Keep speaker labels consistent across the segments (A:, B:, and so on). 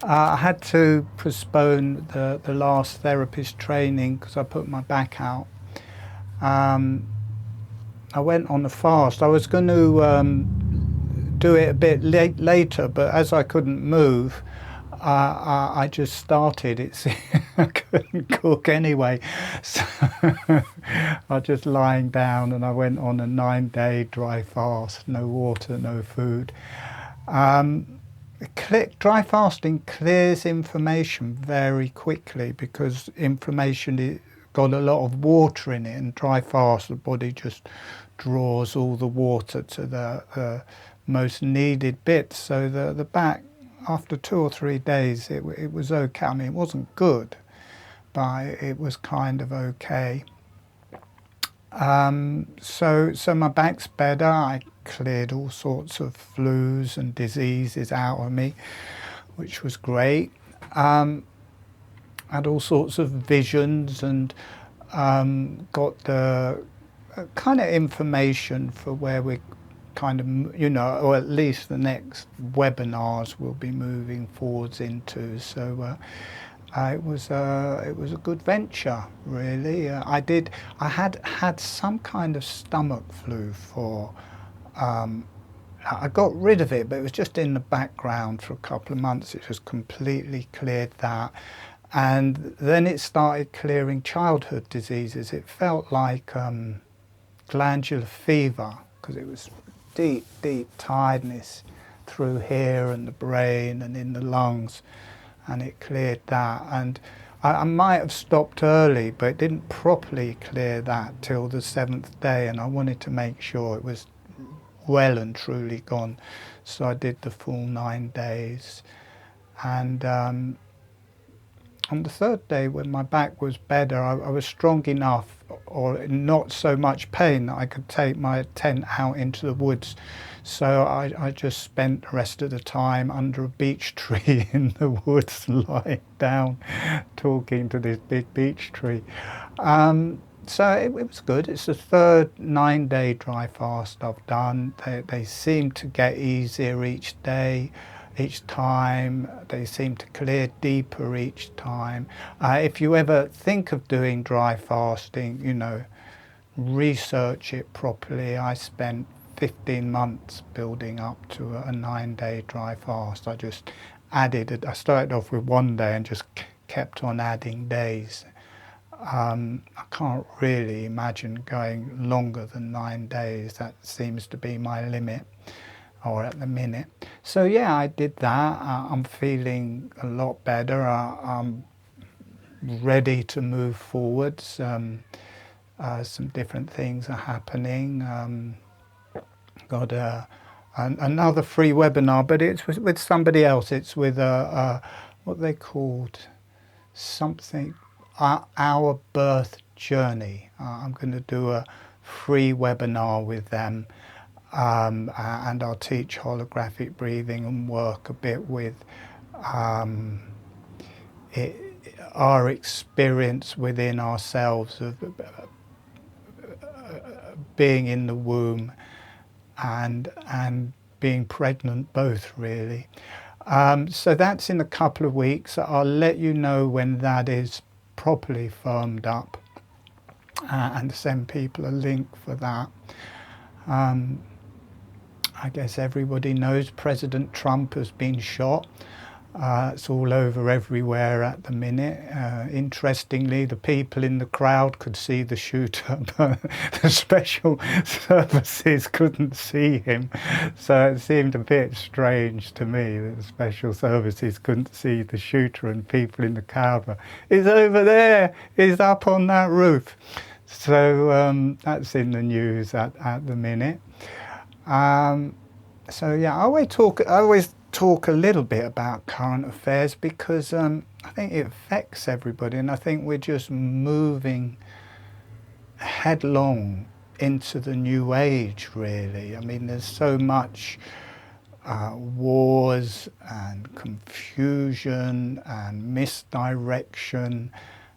A: I had to postpone the last therapist training because I put my back out. Um, I went on a fast. I was going to do it a bit later, but as I couldn't move, I just started. I couldn't cook anyway, so I was just lying down, and I went on a 9-day dry fast, no water, no food. Dry fasting clears inflammation very quickly because inflammation got a lot of water in it, and dry fast, the body just draws all the water to the most needed bits. So the back, after 2 or 3 days, it was okay. I mean, it wasn't good, but it was kind of okay. So my back's better. I cleared all sorts of flus and diseases out of me, which was great. Had all sorts of visions and got the kind of information for where we're kind of, or at least the next webinars we'll be moving forwards into. So it was a good venture, really. I had some kind of stomach flu for. I got rid of it, but it was just in the background for a couple of months. It just completely cleared that. And then it started clearing childhood diseases. It felt like glandular fever, because it was deep, deep tiredness through here and the brain and in the lungs. And it cleared that. And I might have stopped early, but it didn't properly clear that till the 7th day. And I wanted to make sure it was well and truly gone. So I did the full 9 days. And on the 3rd day, when my back was better, I was strong enough, or not so much pain, that I could take my tent out into the woods. So I just spent the rest of the time under a beech tree in the woods, lying down, talking to this big beech tree. So it was good. It's the 3rd 9-day dry fast I've done. They seem to get easier each day. Each time they seem to clear deeper each time. If you ever think of doing dry fasting, research it properly. I spent 15 months building up to a 9-day dry fast. I started off with 1 day and just kept on adding days. I can't really imagine going longer than 9 days. That seems to be my limit, or at the minute. So yeah, I did that. I'm feeling a lot better. I'm ready to move forwards. Some different things are happening. Got another free webinar, but it's with somebody else. It's with what they called something, Our Birth Journey. I'm going to do a free webinar with them. And I'll teach holographic breathing and work a bit with our experience within ourselves of being in the womb and being pregnant, both really. So that's in a couple of weeks. I'll let you know when that is properly firmed up and send people a link for that. I guess everybody knows President Trump has been shot. It's all over everywhere at the minute. Interestingly, the people in the crowd could see the shooter, but the special services couldn't see him. So it seemed a bit strange to me that the special services couldn't see the shooter, and people in the crowd were, "He's over there, he's up on that roof." So that's in the news at the minute. So yeah, I always talk a little bit about current affairs because I think it affects everybody, and I think we're just moving headlong into the new age, really. I mean, there's so much wars and confusion and misdirection.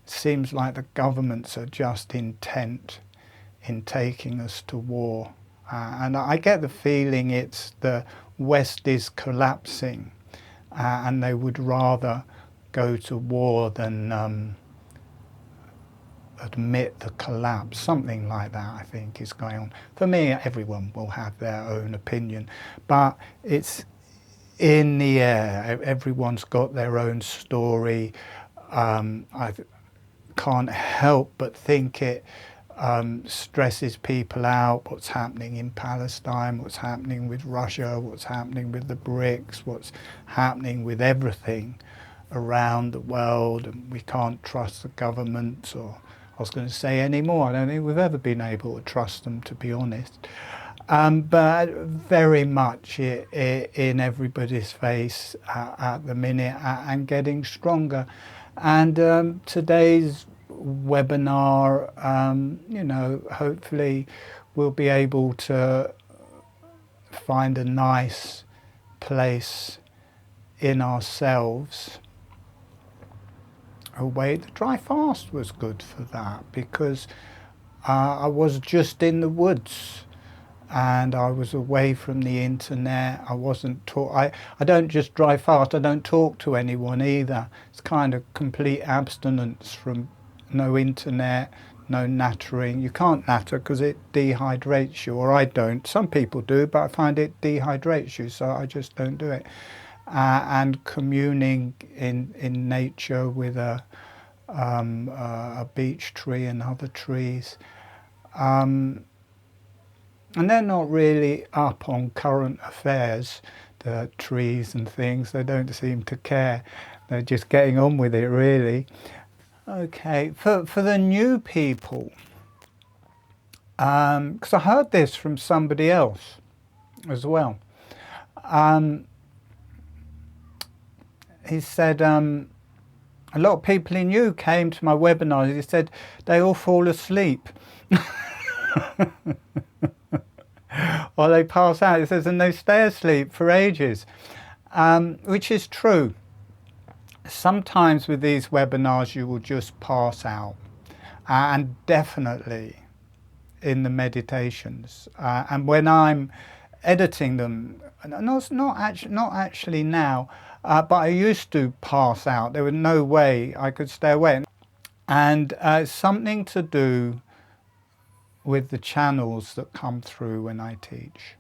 A: Seems like the governments are just intent in taking us to war. And I get the feeling it's the West is collapsing, and they would rather go to war than admit the collapse. Something like that, I think, is going on. For me, everyone will have their own opinion, but it's in the air. Everyone's got their own story. I can't help but think it stresses people out, what's happening in Palestine, what's happening with Russia, what's happening with the BRICS, what's happening with everything around the world, and we can't trust the governments, or I was going to say anymore, I don't think we've ever been able to trust them, to be honest. But very much in everybody's face at the minute, and getting stronger. And today's webinar, you know, hopefully we'll be able to find a nice place in ourselves. The dry fast was good for that, because I was just in the woods and I was away from the internet. I don't just dry fast, I don't talk to anyone either. It's kind of complete abstinence from no internet, no nattering. You can't natter because it dehydrates you, or I don't. Some people do, but I find it dehydrates you, so I just don't do it. And communing in nature with a beech tree and other trees. And they're not really up on current affairs, the trees and things. They don't seem to care. They're just getting on with it, really. Okay, for the new people, because I heard this from somebody else as well. He said, a lot of people he knew came to my webinars. He said they all fall asleep. Or they pass out. He says, and they stay asleep for ages, which is true. Sometimes with these webinars you will just pass out, and definitely in the meditations. And when I'm editing them, not actually now, but I used to pass out. There was no way I could stay awake. And it's something to do with the channels that come through when I teach.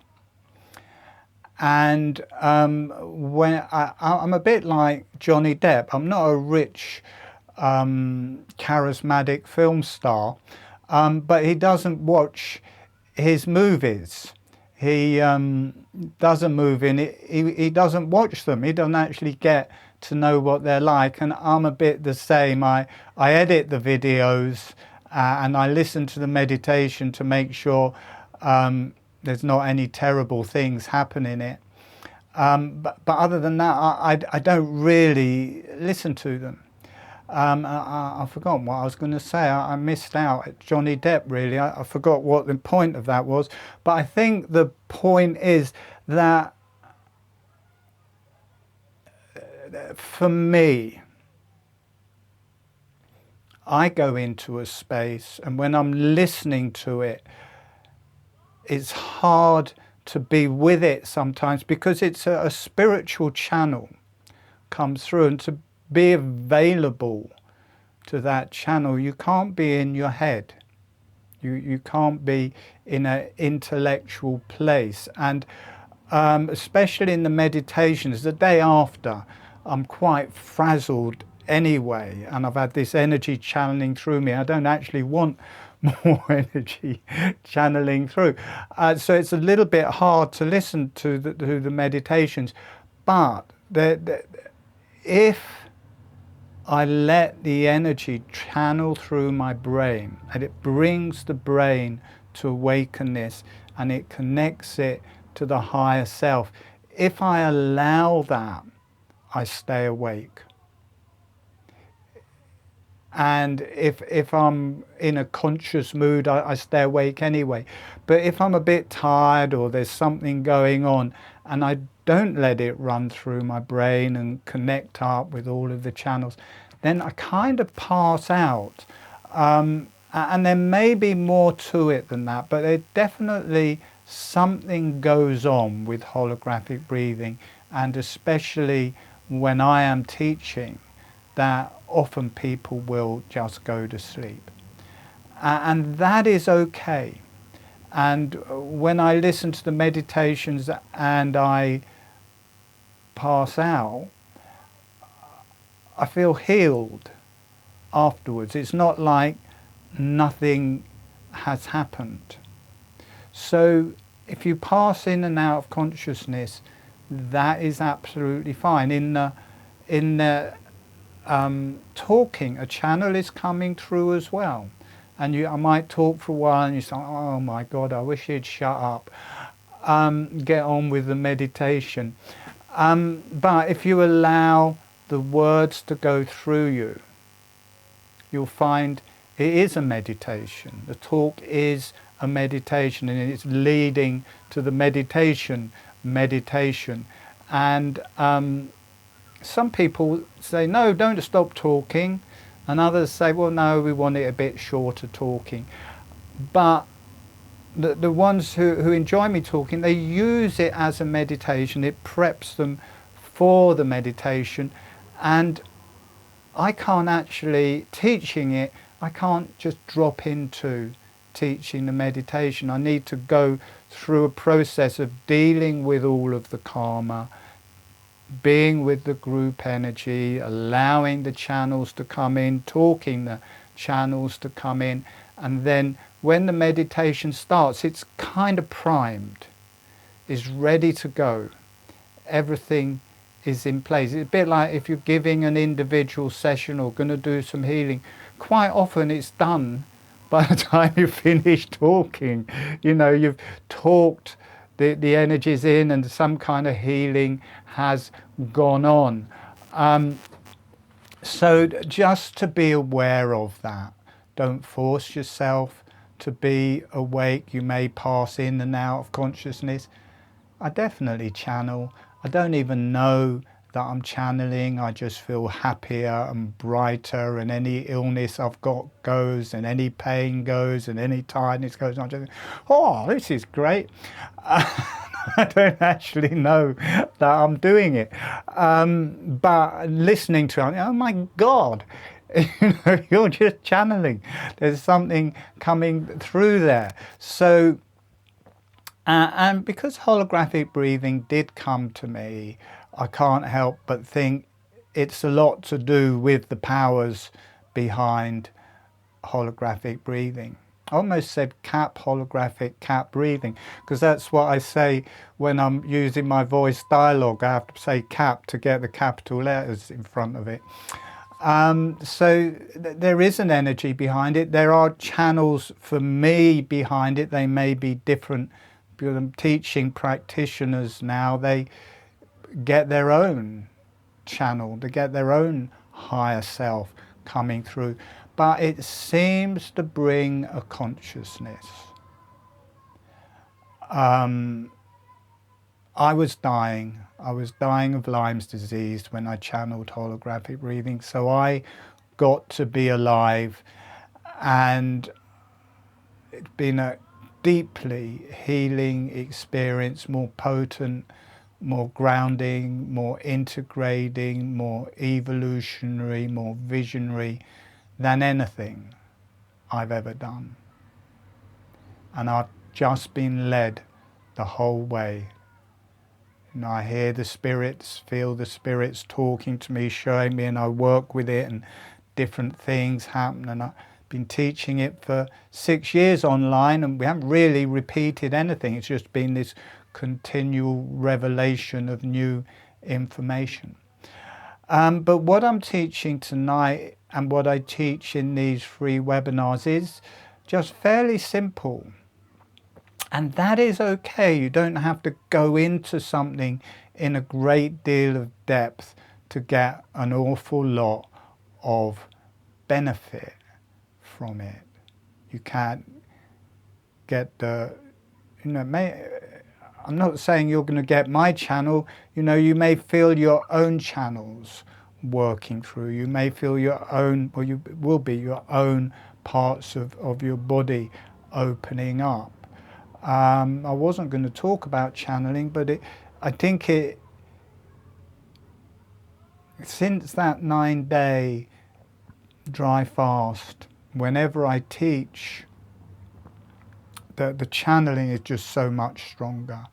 A: And when I'm a bit like Johnny Depp. I'm not a rich, charismatic film star, but he doesn't watch his movies. He doesn't move in it. He doesn't watch them. He doesn't actually get to know what they're like. And I'm a bit the same. I edit the videos and I listen to the meditation to make sure there's not any terrible things happen in it. But other than that, I don't really listen to them. I've forgotten what I was going to say. I missed out at Johnny Depp, really. I forgot what the point of that was. But I think the point is that for me, I go into a space, and when I'm listening to it, it's hard to be with it sometimes, because it's a spiritual channel comes through, and to be available to that channel, you can't be in your head. You can't be in an intellectual place. And especially in the meditations, the day after, I'm quite frazzled anyway, and I've had this energy channeling through me. I don't actually want more energy channeling through. So it's a little bit hard to listen to the meditations. But if I let the energy channel through my brain, and it brings the brain to awakenness, and it connects it to the higher self, if I allow that, I stay awake. And if I'm in a conscious mood, I stay awake anyway. But if I'm a bit tired, or there's something going on, and I don't let it run through my brain and connect up with all of the channels, then I kind of pass out. And there may be more to it than that, but there definitely something goes on with holographic breathing, and especially when I am teaching that often people will just go to sleep. And that is okay. And when I listen to the meditations and I pass out, I feel healed afterwards. It's not like nothing has happened. So if you pass in and out of consciousness, that is absolutely fine. In the talking, a channel is coming through as well. And I might talk for a while and you say, oh my God, I wish you'd shut up. Get on with the meditation. But if you allow the words to go through you, you'll find it is a meditation. The talk is a meditation, and it's leading to the meditation. And some people say, no, don't stop talking. And others say, well, no, we want it a bit shorter talking. But the ones who enjoy me talking, they use it as a meditation. It preps them for the meditation. And I can't actually, teaching it, I can't just drop into teaching the meditation. I need to go through a process of dealing with all of the karma, being with the group energy, allowing the channels to come in, talking the channels to come in, and then when the meditation starts, it's kind of primed, is ready to go. Everything is in place. It's a bit like if you're giving an individual session or going to do some healing, quite often it's done by the time you finish talking. You know, you've talked the energies in and some kind of healing has gone on. So just to be aware of that. Don't force yourself to be awake. You may pass in and out of consciousness. I definitely channel. I don't even know that I'm channeling. I just feel happier and brighter, and any illness I've got goes, and any pain goes, and any tiredness goes. I'm just, oh, this is great. I don't actually know that I'm doing it. But listening to it, oh my God, you know, you're just channeling. There's something coming through there. So, and because holographic breathing did come to me, I can't help but think it's a lot to do with the powers behind holographic breathing. I almost said holographic breathing, because that's what I say when I'm using my voice dialogue. I have to say cap to get the capital letters in front of it. So there is an energy behind it. There are channels for me behind it. They may be different, because I'm teaching practitioners now. They get their own channel, they get their own higher self coming through. But it seems to bring a consciousness. I was dying of Lyme's disease when I channeled holographic breathing, so I got to be alive, and it's been a deeply healing experience, more potent, more grounding, more integrating, more evolutionary, more visionary than anything I've ever done. And I've just been led the whole way. You know, I hear the spirits, feel the spirits talking to me, showing me, and I work with it, and different things happen. And I've been teaching it for 6 years online, and we haven't really repeated anything. It's just been this continual revelation of new information. But what I'm teaching tonight and what I teach in these free webinars is just fairly simple. And that is okay. You don't have to go into something in a great deal of depth to get an awful lot of benefit from it. You can't get the, you know, I'm not saying you're going to get my channel. You know, you may feel your own channels working through. You may feel your own, or you will be your own parts of your body opening up. I wasn't going to talk about channeling, but I think since that 9-day dry fast, whenever I teach, the channeling is just so much stronger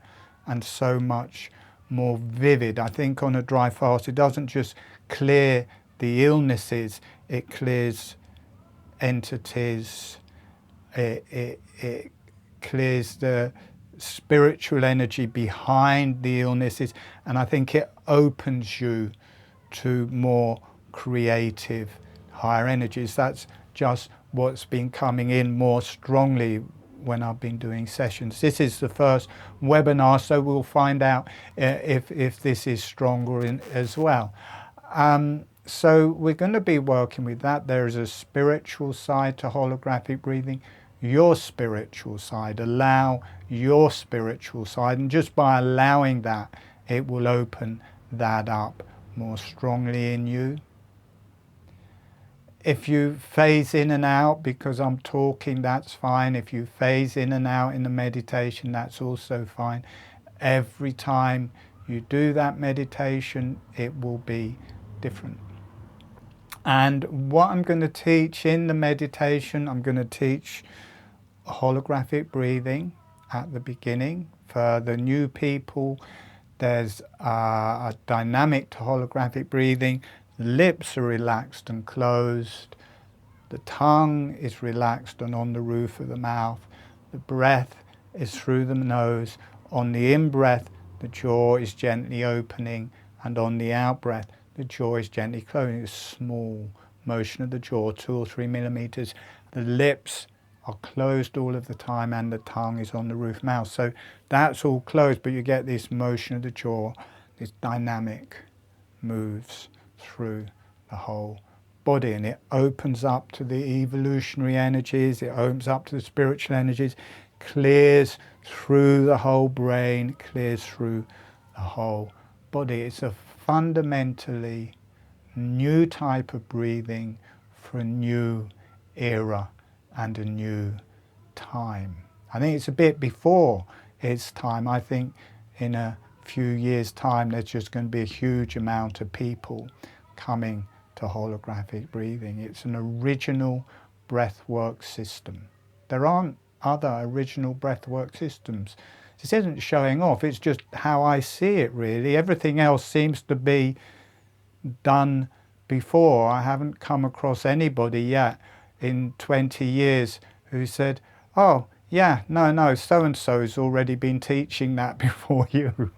A: and so much more vivid. I think on a dry fast, it doesn't just clear the illnesses, it clears entities, it clears the spiritual energy behind the illnesses, and I think it opens you to more creative, higher energies. That's just what's been coming in more strongly when I've been doing sessions. This is the first webinar, so we'll find out if this is stronger as well. So we're going to be working with that. There is a spiritual side to holographic breathing, your spiritual side. Allow your spiritual side, and just by allowing that, it will open that up more strongly in you. If you phase in and out because I'm talking, that's fine. If you phase in and out in the meditation, that's also fine. Every time you do that meditation, it will be different. And what I'm going to teach in the meditation, I'm going to teach holographic breathing at the beginning. For the new people, there's a dynamic to holographic breathing. The lips are relaxed and closed. The tongue is relaxed and on the roof of the mouth. The breath is through the nose. On the in-breath, the jaw is gently opening, and on the out-breath, the jaw is gently closing. It's a small motion of the jaw, 2 or 3 millimeters. The lips are closed all of the time, and the tongue is on the roof of the mouth. So that's all closed, but you get this motion of the jaw, this dynamic moves through the whole body, and it opens up to the evolutionary energies, it opens up to the spiritual energies, clears through the whole brain, clears through the whole body. It's a fundamentally new type of breathing for a new era and a new time. I think it's a bit before its time. I think in a few years' time there's just going to be a huge amount of people coming to holographic breathing. It's an original breathwork system. There aren't other original breathwork systems. This isn't showing off, it's just how I see it really. Everything else seems to be done before. I haven't come across anybody yet in 20 years who said, oh yeah, no, so-and-so has already been teaching that before you.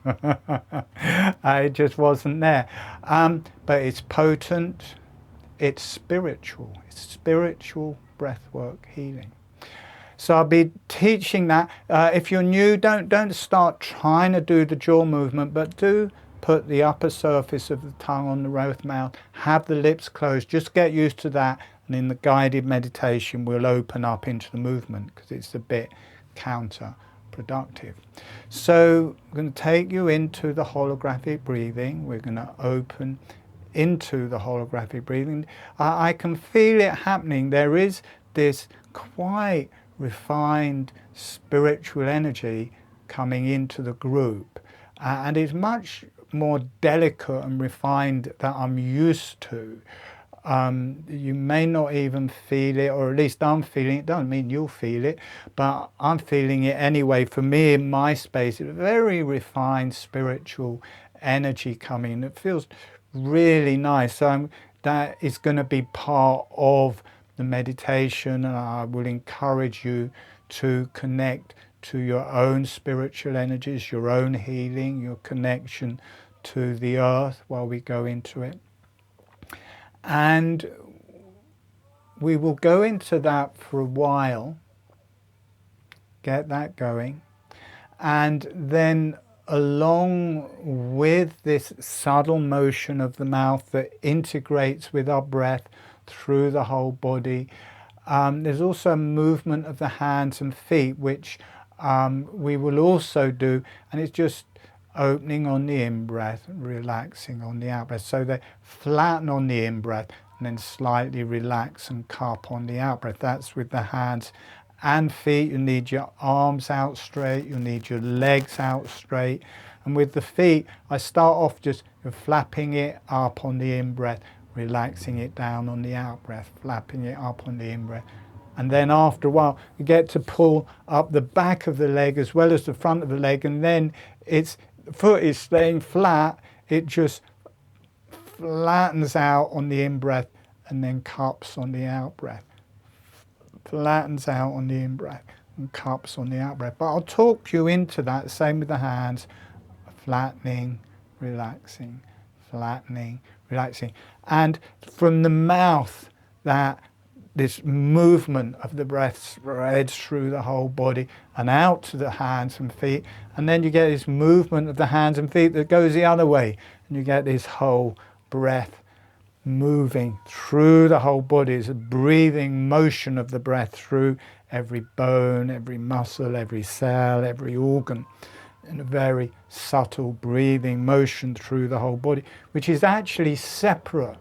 A: I just wasn't there. But it's potent, it's spiritual breathwork healing. So I'll be teaching that. If you're new, don't start trying to do the jaw movement, but do put the upper surface of the tongue on the roof of the mouth, have the lips closed, just get used to that, and in the guided meditation we'll open up into the movement because it's a bit counterproductive. So I'm going to take you into the holographic breathing. We're going to open into the holographic breathing. I can feel it happening. There is this quite refined spiritual energy coming into the group, and it's much more delicate and refined than I'm used to. You may not even feel it, or at least I'm feeling it. Doesn't mean you'll feel it, but I'm feeling it anyway. For me, in my space, it's a very refined spiritual energy coming. It feels really nice. So that is going to be part of the meditation, and I will encourage you to connect to your own spiritual energies, your own healing, your connection to the earth while we go into it. And we will go into that for a while, get that going, and then along with this subtle motion of the mouth that integrates with our breath through the whole body, there's also a movement of the hands and feet, which we will also do, and it's just opening on the in-breath, relaxing on the out-breath. So they flatten on the in-breath and then slightly relax and cup on the out-breath. That's with the hands and feet. You need your arms out straight, you need your legs out straight. And with the feet, I start off just flapping it up on the in-breath, relaxing it down on the out-breath, flapping it up on the in-breath. And then after a while, you get to pull up the back of the leg as well as the front of the leg, and then the foot is staying flat, it just flattens out on the in-breath and then cups on the out-breath. Flattens out on the in-breath and cups on the out-breath. But I'll talk you into that, same with the hands, flattening, relaxing, flattening, relaxing. And from the mouth, that this movement of the breath spreads through the whole body and out to the hands and feet. And then you get this movement of the hands and feet that goes the other way. And you get this whole breath moving through the whole body. It's a breathing motion of the breath through every bone, every muscle, every cell, every organ, in a very subtle breathing motion through the whole body, which is actually separate.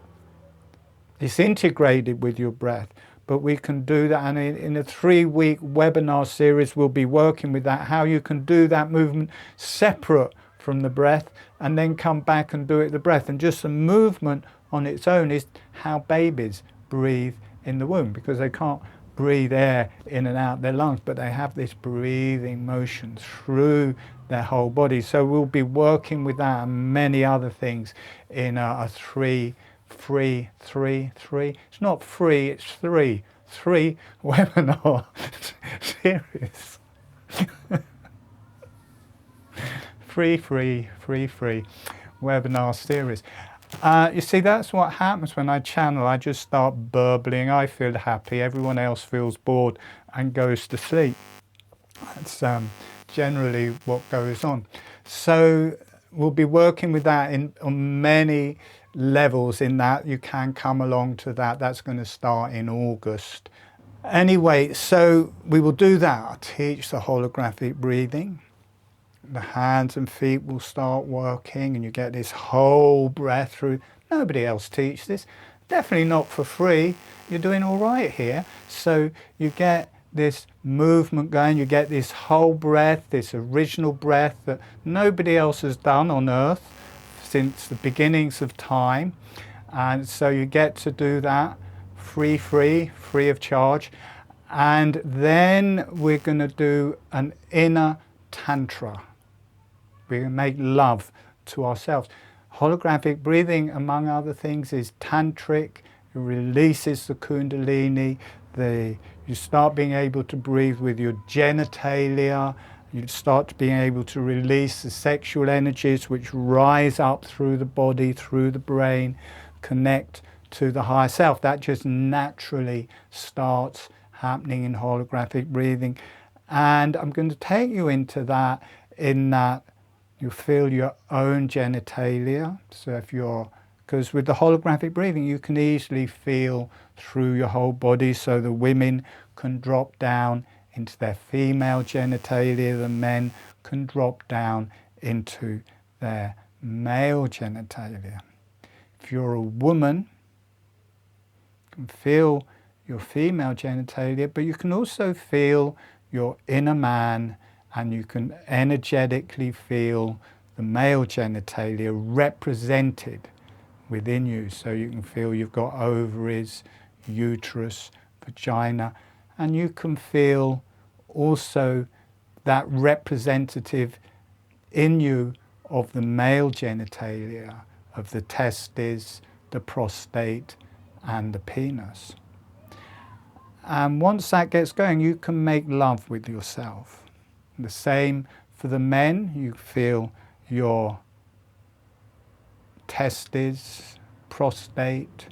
A: It's integrated with your breath, but we can do that. And in a 3-week webinar series, we'll be working with that, how you can do that movement separate from the breath and then come back and do it the breath. And just the movement on its own is how babies breathe in the womb, because they can't breathe air in and out their lungs, but they have this breathing motion through their whole body. So we'll be working with that and many other things in a three, it's not free, it's three webinar series. free webinar series. You see, that's what happens when I channel. I just start burbling, I feel happy, everyone else feels bored and goes to sleep. That's generally what goes on. So we'll be working with that on many levels in that. You can come along to that. That's going to start in August. Anyway, so we will do that. I'll teach the holographic breathing. The hands and feet will start working and you get this whole breath through. Nobody else teaches this. Definitely not for free. You're doing all right here. So you get this movement going, you get this whole breath, this original breath that nobody else has done on earth since the beginnings of time. And so you get to do that free of charge. And then we're going to do an inner Tantra. We're going to make love to ourselves. Holographic breathing, among other things, is tantric. It releases the kundalini. You start being able to breathe with your genitalia. You start being able to release the sexual energies which rise up through the body, through the brain, connect to the higher self. That just naturally starts happening in holographic breathing. And I'm going to take you into that in that you feel your own genitalia. So because with the holographic breathing, you can easily feel through your whole body. So the women can drop down into their female genitalia, the men can drop down into their male genitalia. If you're a woman, you can feel your female genitalia, but you can also feel your inner man, and you can energetically feel the male genitalia represented within you. So you can feel you've got ovaries, uterus, vagina, and you can feel also that representative in you of the male genitalia, of the testes, the prostate, and the penis. And once that gets going, you can make love with yourself. The same for the men. You feel your testes, prostate,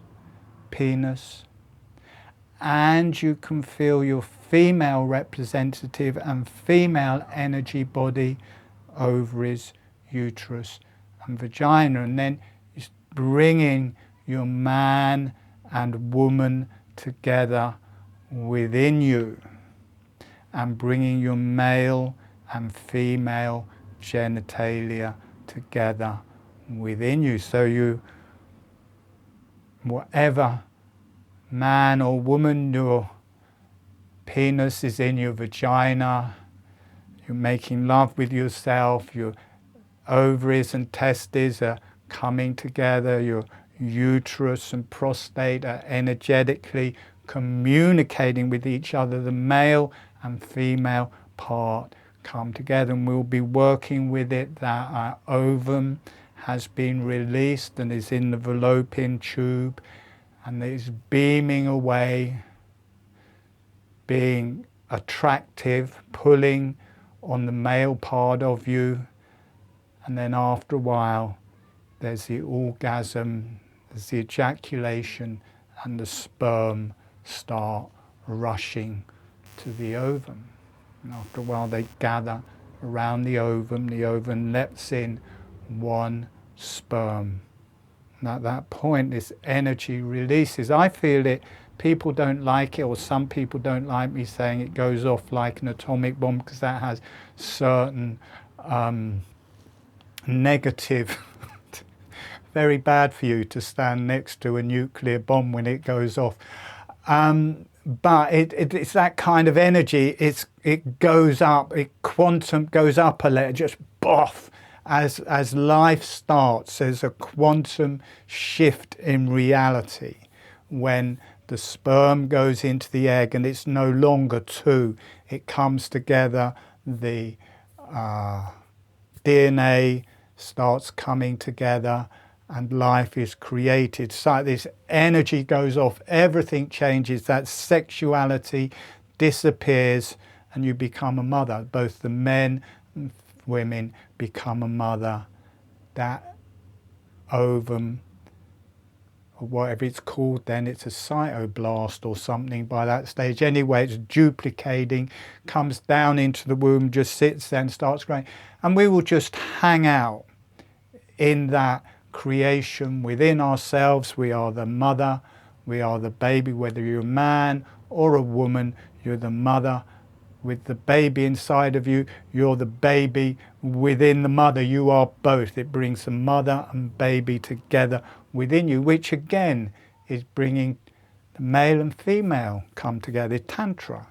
A: penis, and you can feel your female representative and female energy body, ovaries, uterus, and vagina. And then you bring in your man and woman together within you, and bringing your male and female genitalia together within you. So whatever man or woman your penis is in your vagina. You're making love with yourself. Your ovaries and testes are coming together. Your uterus and prostate are energetically communicating with each other. The male and female part come together, and we'll be working with it that our ovum has been released and is in the fallopian tube and is beaming away, being attractive, pulling on the male part of you. And then after a while, there's the orgasm, there's the ejaculation, and the sperm start rushing to the ovum. And after a while, they gather around the ovum lets in one sperm. And at that point, this energy releases. I feel it. People don't like it, or some people don't like me saying it goes off like an atomic bomb, because that has certain negative, very bad for you to stand next to a nuclear bomb when it goes off. But it's that kind of energy. It goes up, quantum goes up a letter, just boff. As life starts, there's a quantum shift in reality when the sperm goes into the egg, and it's no longer two. It comes together, the DNA starts coming together, and life is created. So this energy goes off, everything changes, that sexuality disappears, and you become a mother. Both the men and women become a mother. That ovum, or whatever it's called then, it's a cytoblast or something by that stage. Anyway, it's duplicating, comes down into the womb, just sits there and starts growing. And we will just hang out in that creation within ourselves. We are the mother, we are the baby. Whether you're a man or a woman, you're the mother with the baby inside of you. You're the baby within the mother. You are both. It brings the mother and baby together within you, which again is bringing the male and female come together. Tantra.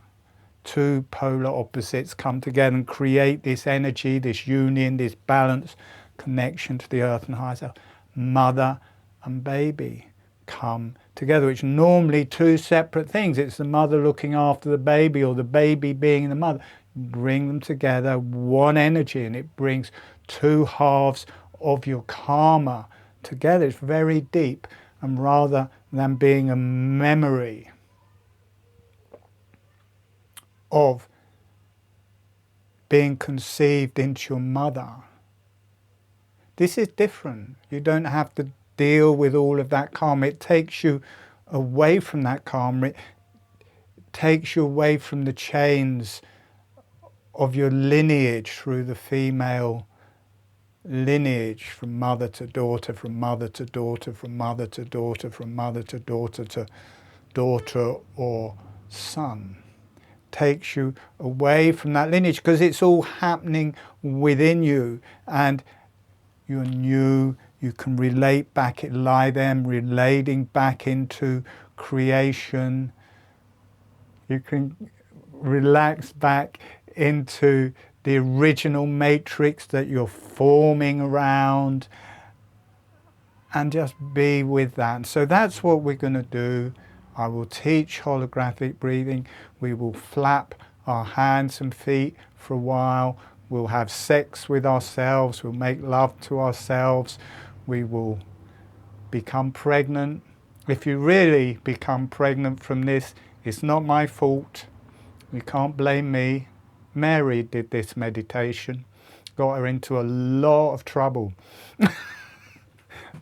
A: Two polar opposites come together and create this energy, this union, this balance, connection to the earth and higher self. Mother and baby come together, which are normally two separate things. It's the mother looking after the baby, or the baby being the mother. Bring them together, one energy, and it brings two halves of your karma together. It's very deep, and rather than being a memory of being conceived into your mother, this is different. You don't have to deal with all of that karma. It takes you away from that karma. It takes you away from the chains of your lineage through the female lineage, from mother to daughter, from mother to daughter, from mother to daughter, from mother to daughter or son. Takes you away from that lineage, because it's all happening within you, and you're new. You can relate back, lie them relating back into creation. You can relax back into the original matrix that you're forming around, and just be with that. And so that's what we're going to do. I will teach holographic breathing. We will flap our hands and feet for a while. We'll have sex with ourselves. We'll make love to ourselves. We will become pregnant. If you really become pregnant from this, it's not my fault. You can't blame me. Mary did this meditation, got her into a lot of trouble.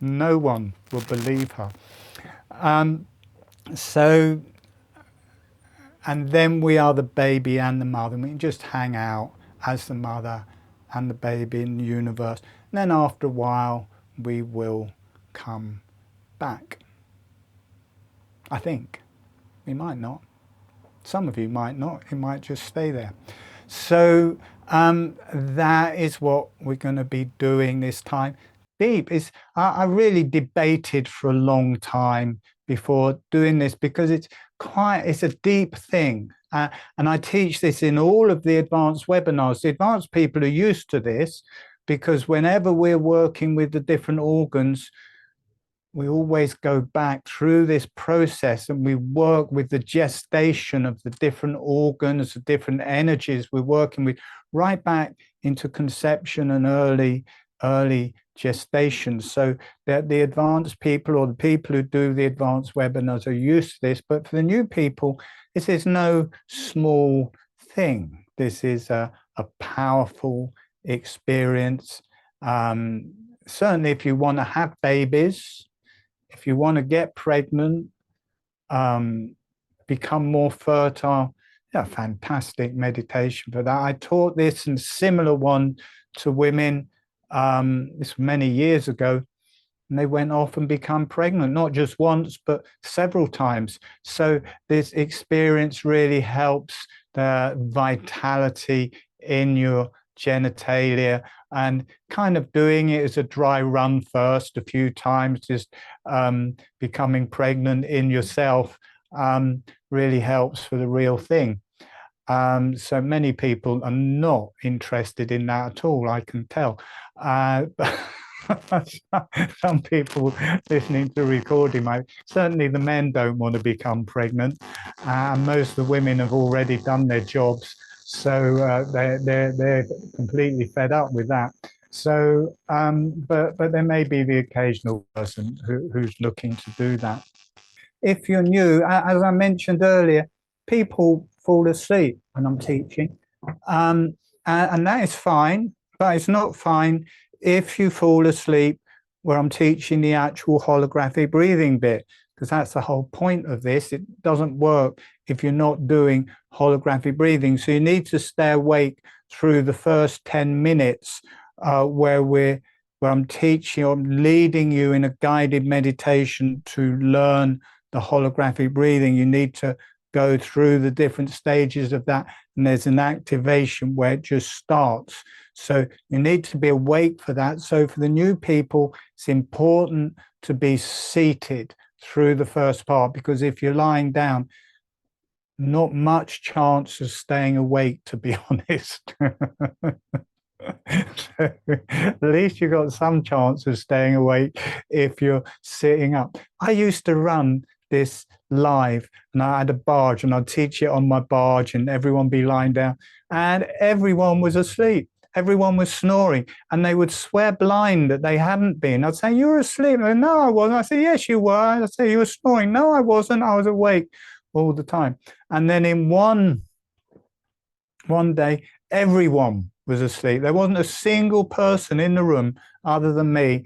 A: No one will believe her. And then we are the baby and the mother. We can just hang out as the mother and the baby in the universe. And then after a while, we will come back. I think. We might not. Some of you might not. It might just stay there. So that is what we're going to be doing this time. Deep. I really debated for a long time before doing this, because it's a deep thing, And I teach this in all of the advanced webinars. The advanced people are used to this because whenever we're working with the different organs, we always go back through this process and we work with the gestation of the different organs, the different energies we're working with, right back into conception and early gestation. So that the advanced people or the people who do the advanced webinars are used to this. But for the new people, this is no small thing. This is a powerful experience. Certainly if you want to have babies, if you want to get pregnant, become more fertile, yeah, fantastic meditation for that. I taught this and similar one to women this many years ago, and they went off and become pregnant, not just once, but several times. So this experience really helps the vitality in your genitalia, and kind of doing it as a dry run first a few times, just becoming pregnant in yourself really helps for the real thing. So many people are not interested in that at all, I can tell. Some people listening to the recording, certainly the men don't want to become pregnant. Most of the women have already done their jobs. So they're completely fed up with that. So, but there may be the occasional person who's looking to do that. If you're new, as I mentioned earlier, people fall asleep when I'm teaching, and that is fine, but it's not fine if you fall asleep where I'm teaching the actual holographic breathing bit, because that's the whole point of this. It doesn't work if you're not doing holographic breathing. So you need to stay awake through the first 10 minutes where I'm teaching, I'm leading you in a guided meditation to learn the holographic breathing. You need to go through the different stages of that, and there's an activation where it just starts. So you need to be awake for that. So for the new people, it's important to be seated through the first part, because if you're lying down, not much chance of staying awake, to be honest. So at least you've got some chance of staying awake if you're sitting up. I used to run this live, and I had a barge, and I'd teach it on my barge, and everyone be lying down, and everyone was asleep. Everyone was snoring, and they would swear blind that they hadn't been. I'd say, "You're asleep." And, no, I wasn't. I say, "Yes, you were." I'd say, "You were snoring." "No, I wasn't. I was awake all the time." And then in one day, everyone was asleep. There wasn't a single person in the room other than me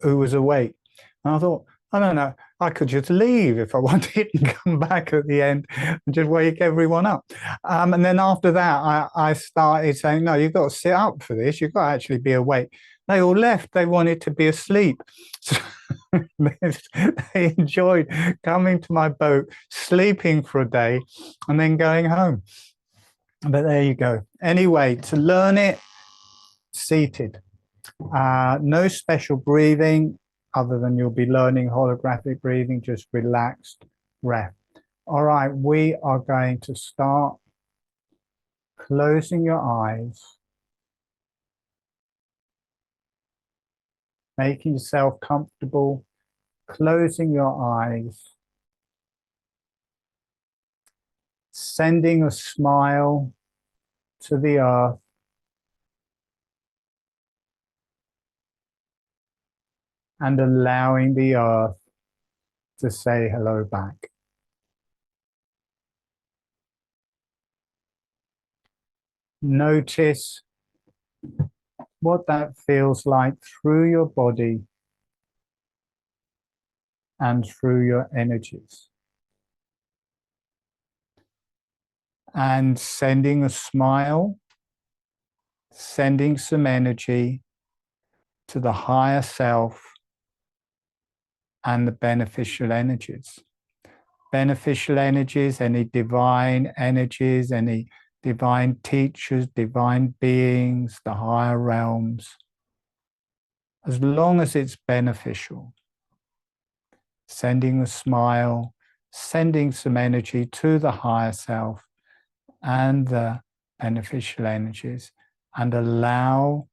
A: who was awake. And I thought, I don't know, I could just leave if I wanted and come back at the end and just wake everyone up. And then after that, I started saying, no, you've got to sit up for this. You've got to actually be awake. They all left. They wanted to be asleep. So they enjoyed coming to my boat, sleeping for a day, and then going home. But there you go. Anyway, to learn it, seated. No special breathing other than you'll be learning holographic breathing, just relaxed breath. All right, we are going to start closing your eyes, making yourself comfortable, closing your eyes, sending a smile to the earth, and allowing the earth to say hello back. Notice what that feels like through your body and through your energies. And sending a smile, sending some energy to the higher self and the beneficial energies. Beneficial energies, any divine energies, any divine teachers, divine beings, the higher realms, as long as it's beneficial. Sending a smile, sending some energy to the higher self and the beneficial energies, and allow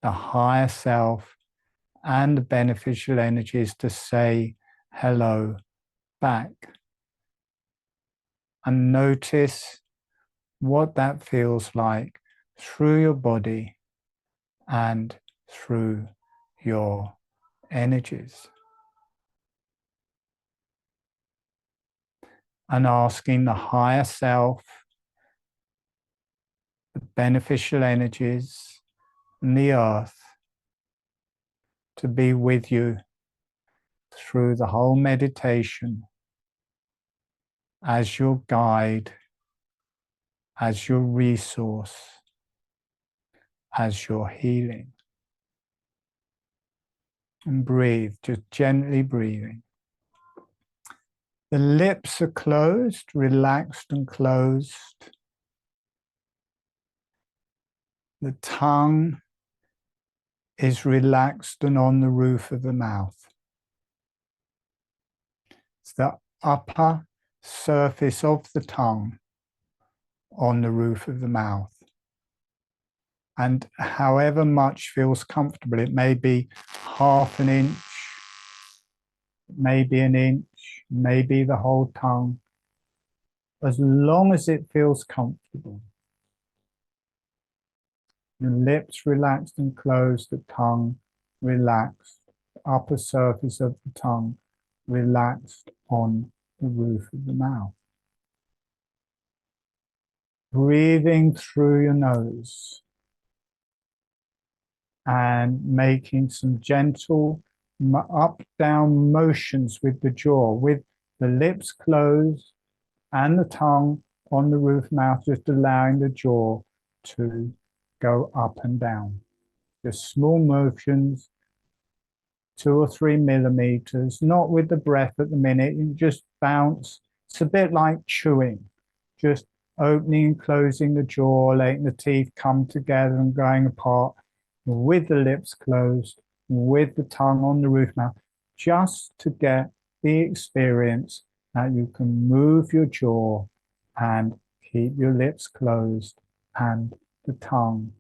A: the higher self and the beneficial energies to say hello back. And notice what that feels like through your body and through your energies. And asking the higher self, the beneficial energies, and the earth to be with you through the whole meditation as your guide, as your resource, as your healing. And breathe, just gently breathing. The lips are closed, relaxed and closed. The tongue is relaxed and on the roof of the mouth. It's the upper surface of the tongue on the roof of the mouth. And however much feels comfortable, it may be half an inch, maybe an inch, maybe the whole tongue, as long as it feels comfortable. The lips relaxed and closed, the tongue relaxed, the upper surface of the tongue relaxed on the roof of the mouth. Breathing through your nose and making some gentle up-down motions with the jaw, with the lips closed and the tongue on the roof mouth, just allowing the jaw to go up and down. Just small motions, 2 or 3 millimeters, not with the breath at the minute, you just bounce. It's a bit like chewing, just opening and closing the jaw, letting the teeth come together and going apart, with the lips closed, with the tongue on the roof mouth, just to get the experience that you can move your jaw and keep your lips closed and the tongue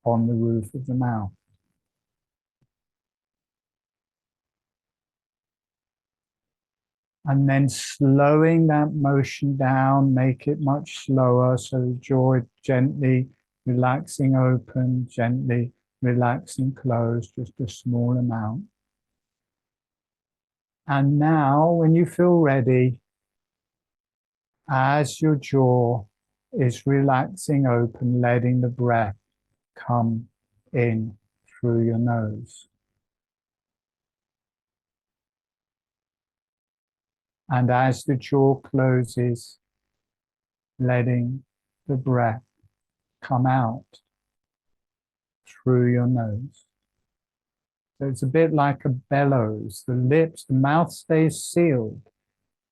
A: on the roof of the mouth. And then slowing that motion down, make it much slower, so the jaw gently relaxing open, gently relaxing closed, just a small amount. And now, when you feel ready, as your jaw is relaxing open, letting the breath come in through your nose. And as the jaw closes, letting the breath come out through your nose. So it's a bit like a bellows. The lips, the mouth stays sealed.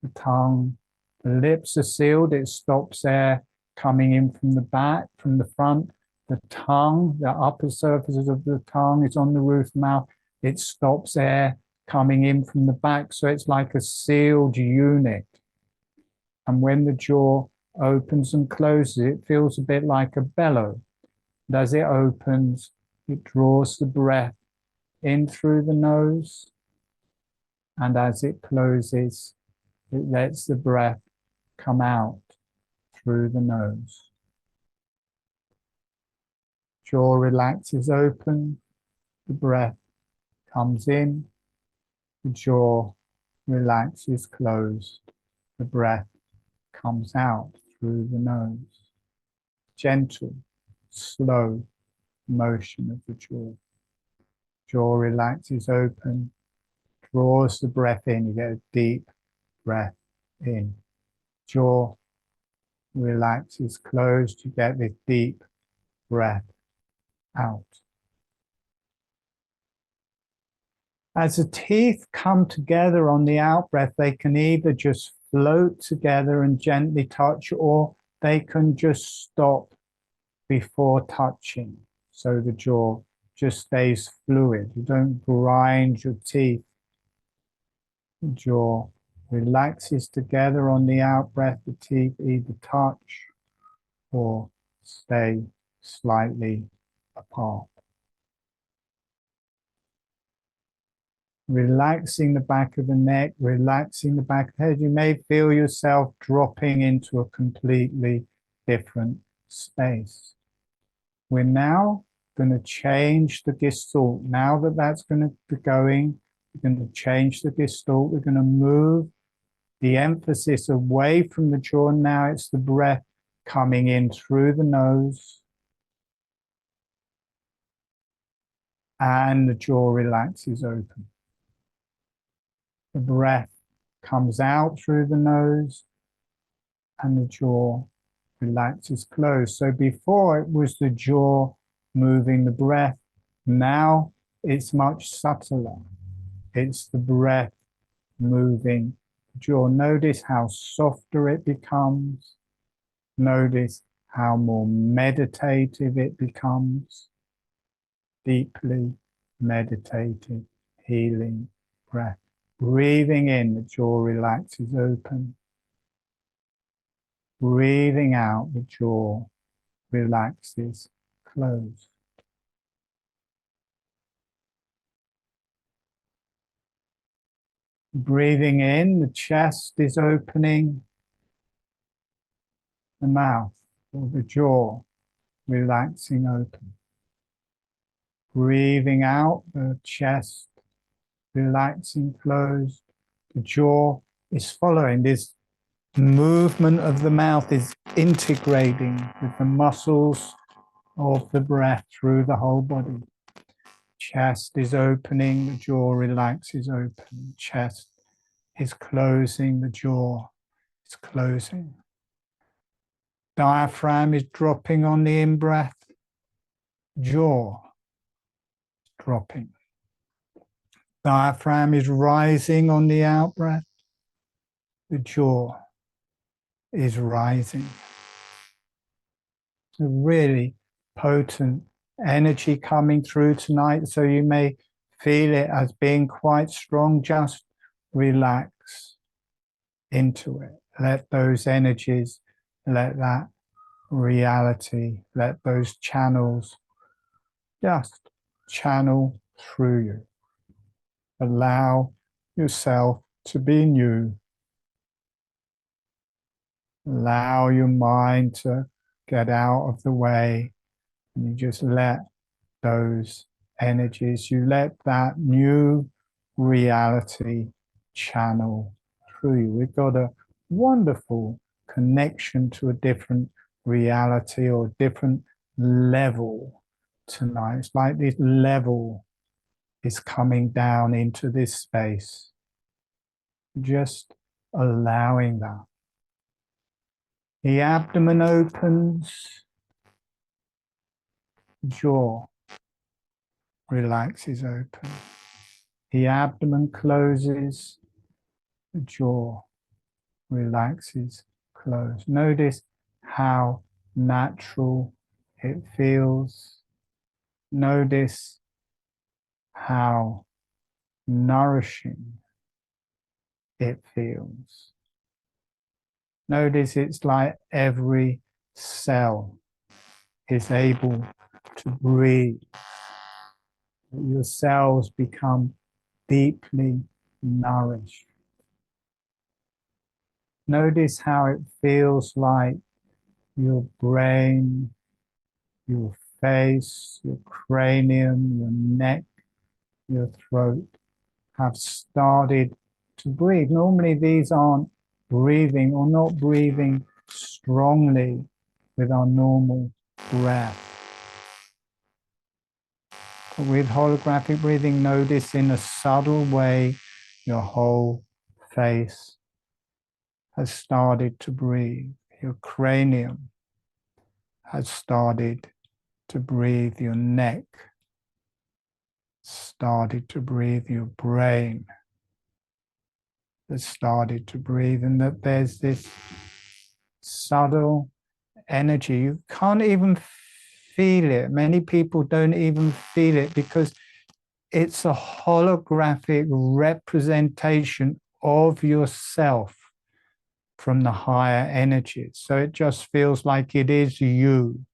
A: The tongue, the lips are sealed. It stops air coming in from the back, from the front. The tongue, the upper surfaces of the tongue is on the roof mouth. It stops air coming in from the back. So it's like a sealed unit. And when the jaw opens and closes, it feels a bit like a bellow. And as it opens, it draws the breath in through the nose. And as it closes, it lets the breath come out through the nose. Jaw relaxes open, the breath comes in, the jaw relaxes closed, the breath comes out through the nose. Gentle, slow motion of the jaw. Jaw relaxes open, draws the breath in, you get a deep breath in. Jaw relaxes closed, you get this deep breath out. As the teeth come together on the out breath, they can either just float together and gently touch, or they can just stop before touching. So the jaw just stays fluid. You don't grind your teeth. The jaw relaxes together on the out breath. The teeth either touch or stay slightly apart. Relaxing the back of the neck, relaxing the back of the head. You may feel yourself dropping into a completely different space. We're now going to change the gestalt. Now that that's going to be going, we're going to change the gestalt. We're going to move the emphasis away from the jaw. Now it's the breath coming in through the nose, and the jaw relaxes open. The breath comes out through the nose, and the jaw relaxes closed. So before it was the jaw moving the breath. Now it's much subtler. It's the breath moving the jaw. Notice how softer it becomes. Notice how more meditative it becomes. Deeply meditative, healing breath. Breathing in, the jaw relaxes open. Breathing out, the jaw relaxes closed. Breathing in, the chest is opening. The mouth or the jaw relaxing open. Breathing out, the chest relaxing closed. The jaw is following. This movement of the mouth is integrating with the muscles of the breath through the whole body. Chest is opening, the jaw relaxes open. Chest is closing, the jaw is closing. Diaphragm is dropping on the in-breath. Jaw dropping. Diaphragm is rising on the out-breath. The jaw is rising. A really potent energy coming through tonight, so you may feel it as being quite strong. Just relax into it. Let those energies, let that reality, let those channels just channel through you. Allow yourself to be new. Allow your mind to get out of the way, and you just let those energies, you let that new reality channel through you. We've got a wonderful connection to a different reality or different level tonight. It's like this level is coming down into this space. Just allowing that. The abdomen opens, jaw relaxes open. The abdomen closes, the jaw relaxes closed. Notice how natural it feels. Notice how nourishing it feels. Notice it's like every cell is able to breathe. Your cells become deeply nourished. Notice how it feels like your brain, your face, your cranium, your neck, your throat have started to breathe. Normally these aren't breathing or not breathing strongly with our normal breath. But with holographic breathing, notice in a subtle way your whole face has started to breathe. Your cranium has started to breathe. Your neck started to breathe. Your brain has started to breathe. And that there's this subtle energy. You can't even feel it. Many people don't even feel it because it's a holographic representation of yourself from the higher energies. So it just feels like it is you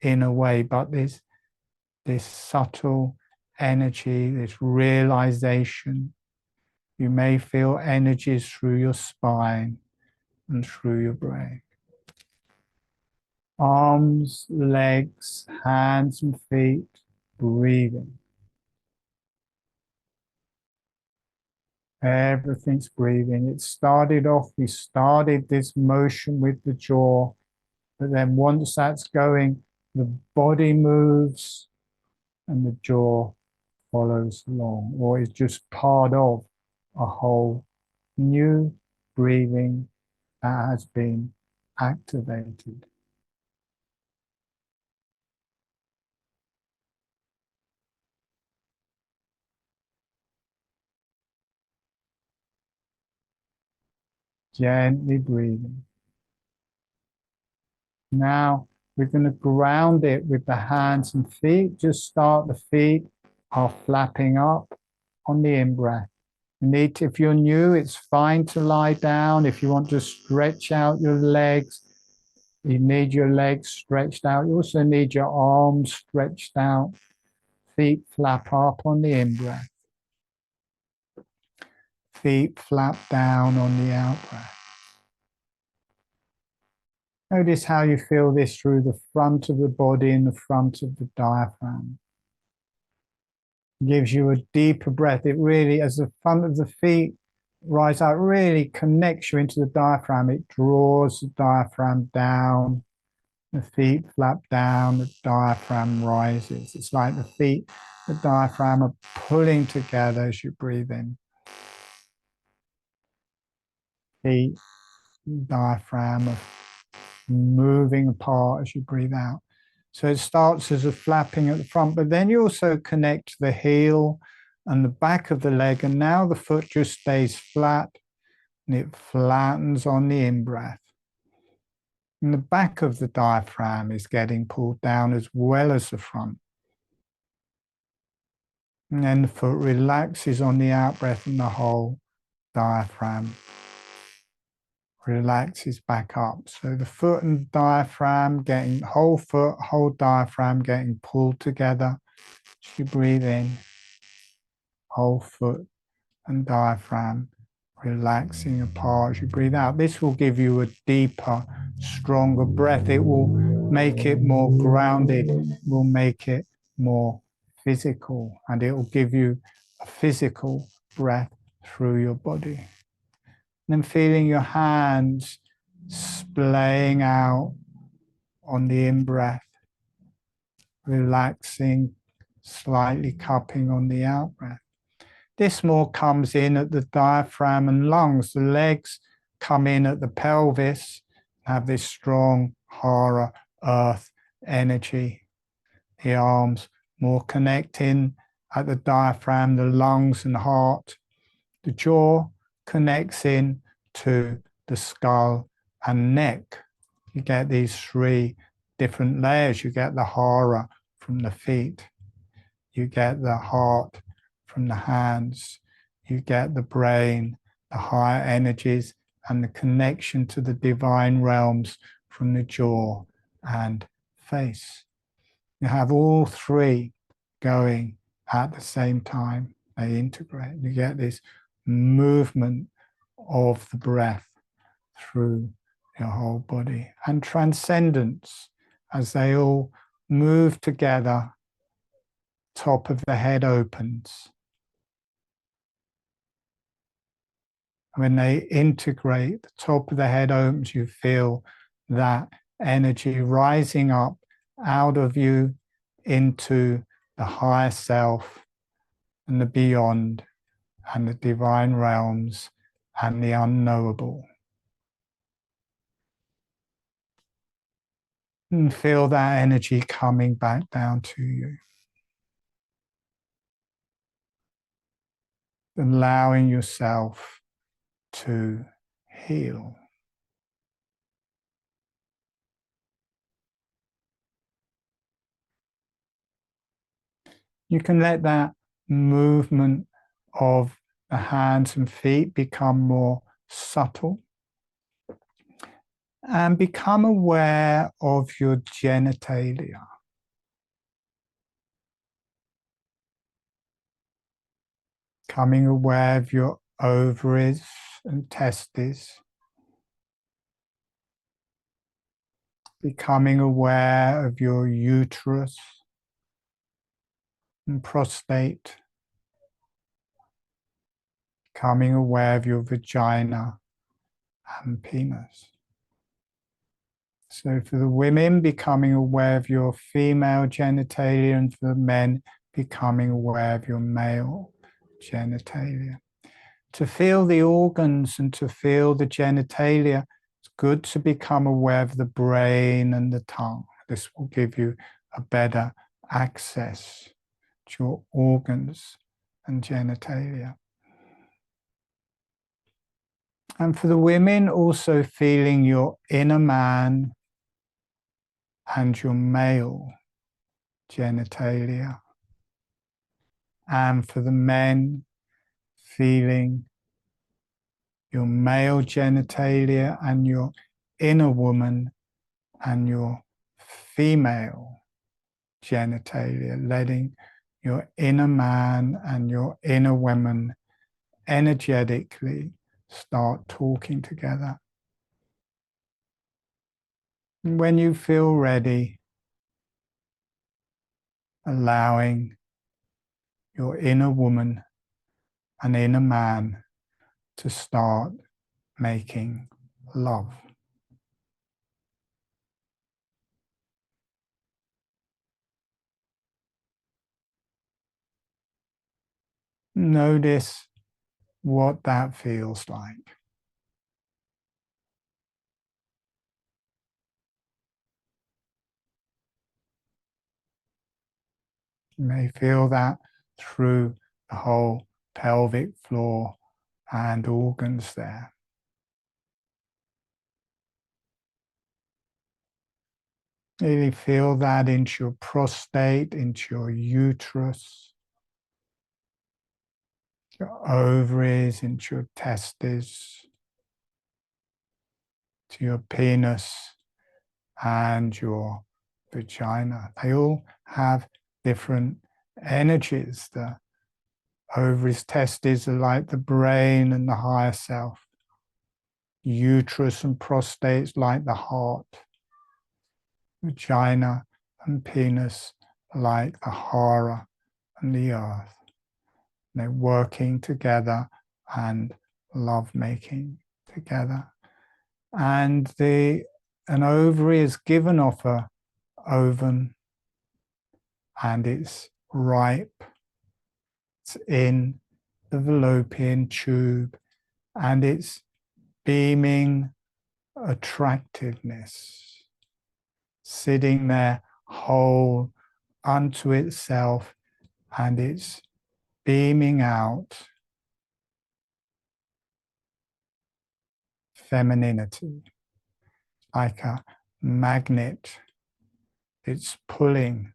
A: in a way, but this subtle energy, this realization. You may feel energies through your spine and through your brain. Arms, legs, hands and feet, breathing. Everything's breathing. It started off, we started this motion with the jaw, but then once that's going, the body moves and the jaw follows along, or is just part of a whole new breathing that has been activated. Gently breathing. Now we're going to ground it with the hands and feet. Just start, the feet are flapping up on the in-breath. If you're new, it's fine to lie down. If you want to stretch out your legs, you need your legs stretched out. You also need your arms stretched out. Feet flap up on the in-breath. Feet flap down on the out-breath. Notice how you feel this through the front of the body and the front of the diaphragm. Gives you a deeper breath. It really, as the front of the feet rise out, really connects you into the diaphragm. It draws the diaphragm down. The feet flap down, the diaphragm rises. It's like the feet, the diaphragm are pulling together as you breathe in. Feet, diaphragm are moving apart as you breathe out. So it starts as a flapping at the front, but then you also connect the heel and the back of the leg, and now the foot just stays flat and it flattens on the in-breath. And the back of the diaphragm is getting pulled down as well as the front. And then the foot relaxes on the out-breath and the whole diaphragm relaxes back up. So the foot and diaphragm getting, whole foot, whole diaphragm getting pulled together. As you breathe in, whole foot and diaphragm relaxing apart as you breathe out. This will give you a deeper, stronger breath. It will make it more grounded, it will make it more physical, and it will give you a physical breath through your body. And then feeling your hands splaying out on the in-breath, relaxing, slightly cupping on the out-breath. This more comes in at the diaphragm and lungs. The legs come in at the pelvis, have this strong hara, earth energy. The arms more connecting at the diaphragm, the lungs and heart. The jaw connects in to the skull and neck. You get these three different layers. You get the hara from the feet. You get the heart from the hands. You get the brain, the higher energies, and the connection to the divine realms from the jaw and face. You have all three going at the same time. They integrate. You get this movement of the breath through your whole body, and transcendence as they all move together. Top of the head opens. When they integrate, the top of the head opens, you feel that energy rising up out of you into the higher self and the beyond and the divine realms and the unknowable. And feel that energy coming back down to you. Allowing yourself to heal. You can let that movement of The hands and feet become more subtle. And become aware of your genitalia. Becoming aware of your ovaries and testes. Becoming aware of your uterus and prostate. Becoming aware of your vagina and penis. So for the women, becoming aware of your female genitalia, and for the men, becoming aware of your male genitalia. To feel the organs and to feel the genitalia, it's good to become aware of the brain and the tongue. This will give you a better access to your organs and genitalia. And for the women, also feeling your inner man and your male genitalia. And for the men, feeling your male genitalia and your inner woman and your female genitalia, letting your inner man and your inner woman energetically start talking together. And when you feel ready, allowing your inner woman and inner man to start making love. Notice what that feels like. You may feel that through the whole pelvic floor and organs there. Really feel that into your prostate, into your uterus, your ovaries, into your testes, to your penis and your vagina. They all have different energies. The ovaries, testes are like the brain and the higher self. Uterus and prostates like the heart. Vagina and penis like the hara and the earth. They're working together and love making together. And an ovary is given off a ovum and it's ripe. It's in the fallopian tube and it's beaming attractiveness, sitting there whole unto itself, and it's beaming out femininity like a magnet. It's pulling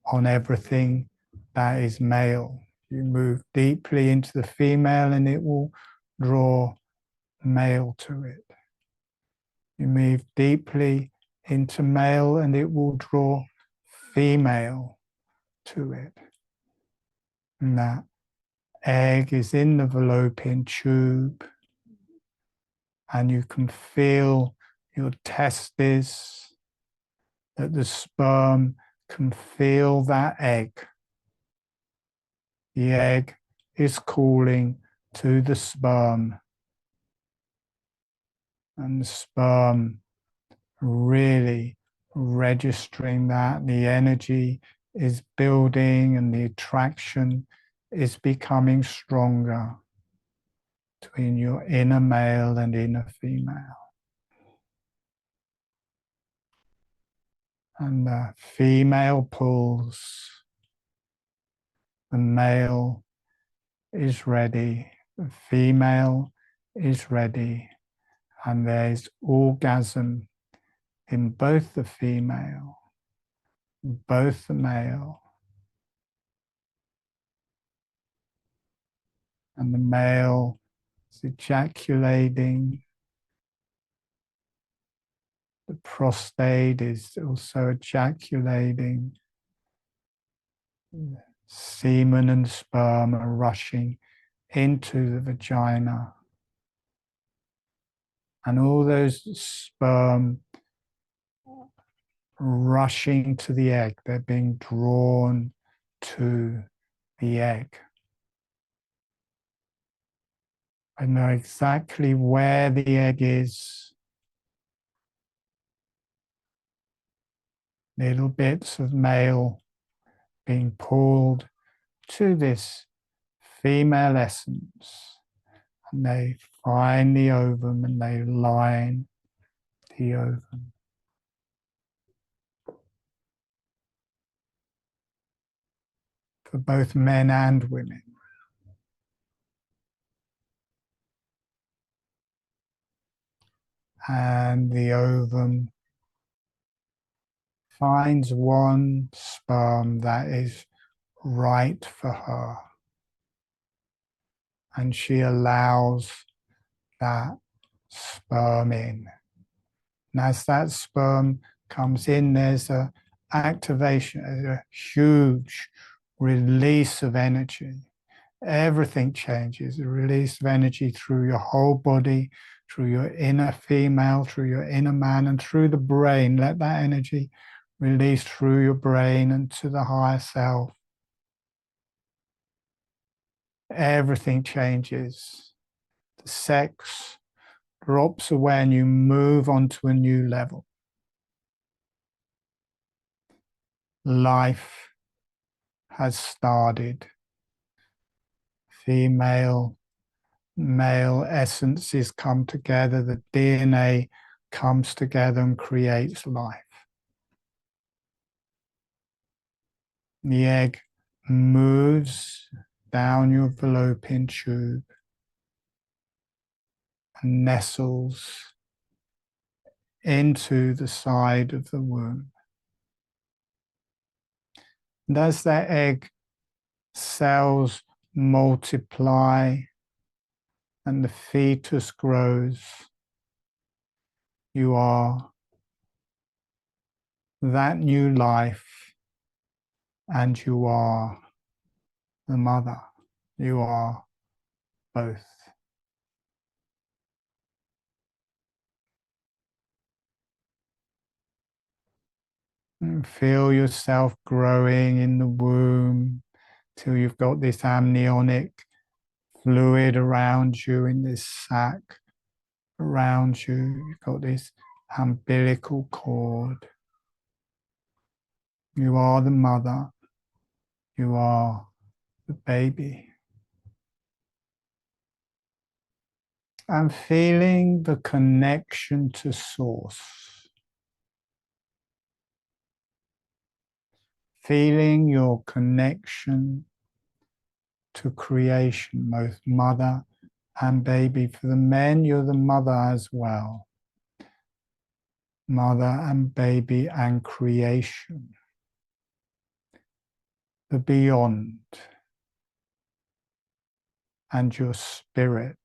A: on everything that is male. You move deeply into the female and it will draw male to it. You move deeply into male and it will draw female to it. And that egg is in the fallopian tube and you can feel your testes, that the sperm can feel that egg. The egg is calling to the sperm, and the sperm really registering that the energy is building and the attraction is becoming stronger between your inner male and inner female. And the female pulls, the male is ready, the female is ready, and there's orgasm in both the female, both the male. and the male is ejaculating. The prostate is also ejaculating. Semen and sperm are rushing into the vagina. And all those sperm rushing to the egg, they're being drawn to the egg. I know exactly where the egg is. Little bits of male being pulled to this female essence. And they find the ovum and they line the ovum. For both men and women. And the ovum finds one sperm that is right for her. And she allows that sperm in. And as that sperm comes in, there's a activation, a huge release of energy. Everything changes, a release of energy through your whole body, through your inner female, through your inner man, and through the brain. Let that energy release through your brain and to the higher self. Everything changes. The sex drops away and you move on to a new level. Life has started. Female, male essences come together. The DNA comes together and creates life. The egg moves down your fallopian tube and nestles into the side of the womb. And as that egg cells multiply and the fetus grows, you are that new life and you are the mother. You are both. And feel yourself growing in the womb till you've got this amniotic fluid around you in this sac around you. You've got this umbilical cord. You are the mother. You are the baby. And feeling the connection to source. Feeling your connection to creation, both mother and baby. For the men, you're the mother as well. Mother and baby and creation. The beyond. And your spirit.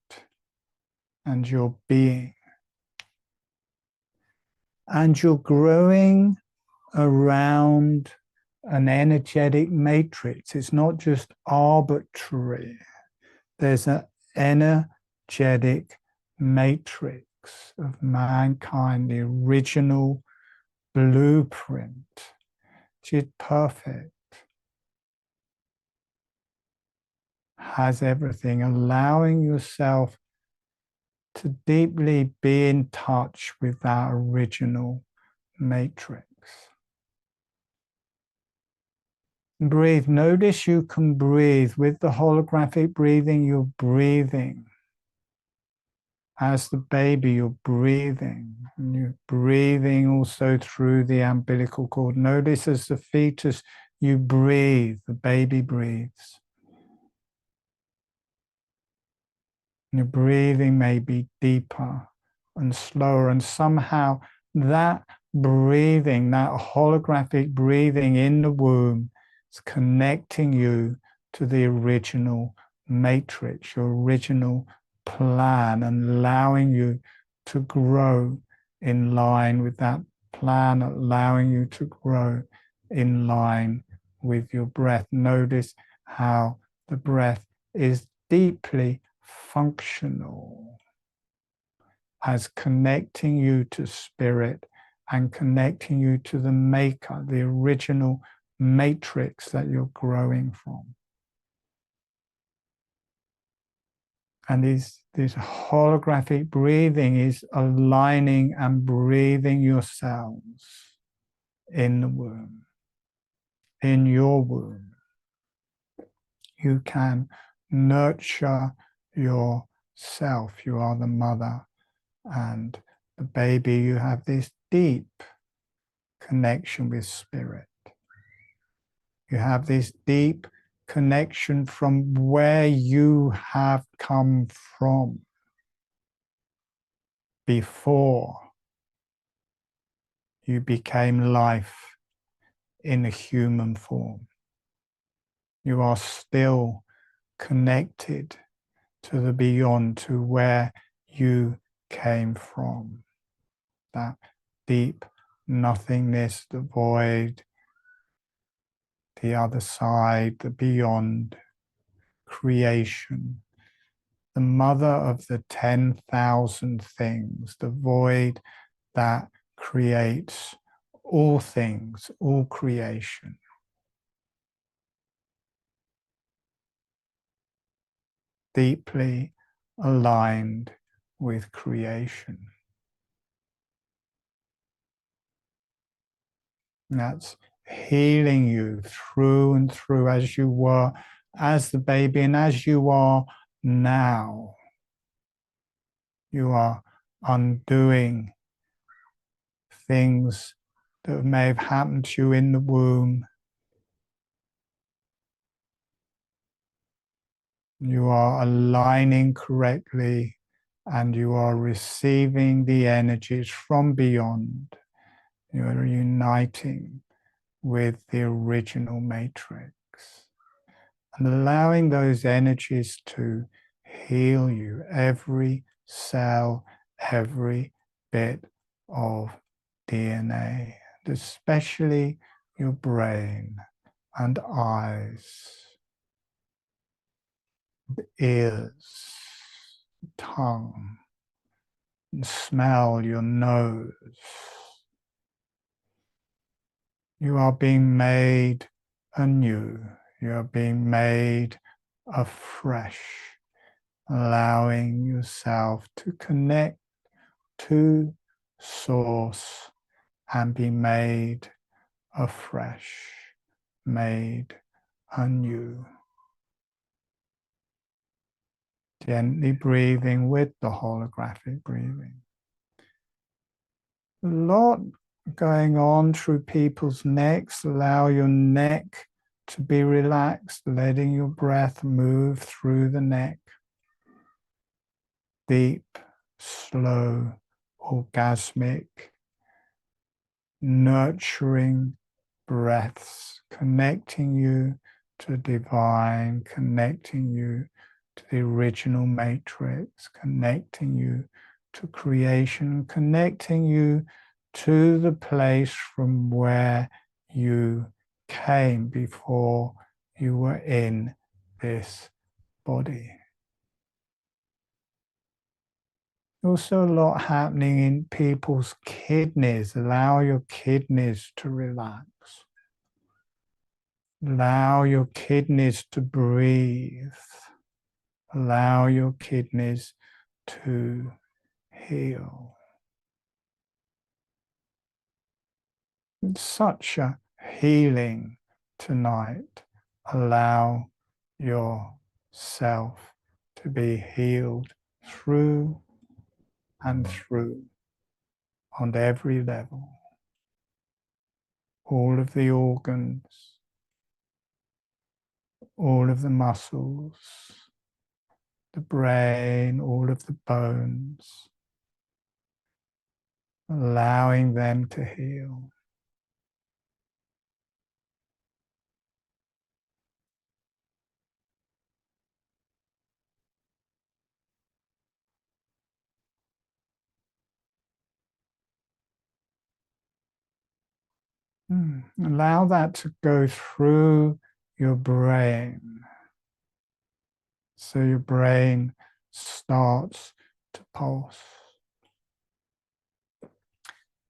A: And your being. And you're growing around an energetic matrix. It's not just arbitrary. There's an energetic matrix of mankind, the original blueprint, which is perfect, has everything, allowing yourself to deeply be in touch with that original matrix. Breathe. Notice you can breathe. With the holographic breathing, you're breathing. As the baby, you're breathing. And you're breathing also through the umbilical cord. Notice as the fetus, you breathe. The baby breathes. And your breathing may be deeper and slower. And somehow that breathing, that holographic breathing in the womb, it's connecting you to the original matrix, your original plan, and allowing you to grow in line with that plan, allowing you to grow in line with your breath. Notice how the breath is deeply functional as connecting you to spirit and connecting you to the maker, the original matrix that you're growing from. And this holographic breathing is aligning and breathing yourselves in the womb, in your womb. You can nurture yourself. You are the mother and the baby. You have this deep connection with spirit. You have this deep connection from where you have come from before you became life in a human form. You are still connected to the beyond, to where you came from. That deep nothingness, the void, the other side, the beyond, creation, the mother of the 10,000 things, the void that creates all things, all creation. Deeply aligned with creation. And that's healing you through and through as you were as the baby and as you are now. You are undoing things that may have happened to you in the womb. You are aligning correctly and you are receiving the energies from beyond. You are uniting with the original matrix and allowing those energies to heal you, every cell, every bit of DNA, and especially your brain and eyes, ears, tongue, and smell, your nose. You are being made anew. You are being made afresh, allowing yourself to connect to Source and be made afresh, made anew. Gently breathing with the holographic breathing. A lot going on through people's necks. Allow your neck to be relaxed, letting your breath move through the neck. Deep, slow, orgasmic, nurturing breaths, connecting you to divine, connecting you to the original matrix, connecting you to creation, connecting you to the place from where you came before you were in this body. Also a lot happening in people's kidneys. Allow your kidneys to relax. Allow your kidneys to breathe. Allow your kidneys to heal. It's such a healing tonight. Allow yourself to be healed through and through on every level. All of the organs, all of the muscles, the brain, all of the bones, allowing them to heal. Allow that to go through your brain. So your brain starts to pulse.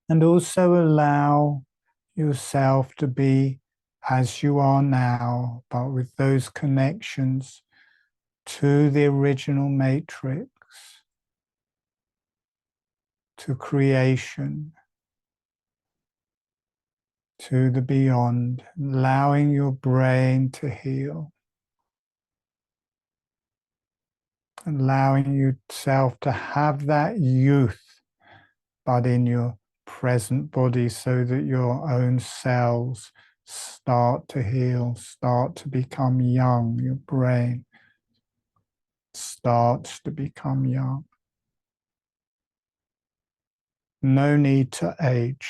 A: And also allow yourself to be as you are now, but with those connections to the original matrix, to creation, to the beyond, allowing your brain to heal, allowing yourself to have that youth, but in your present body, so that your own cells start to heal, start to become young. Your brain starts to become young. No need to age.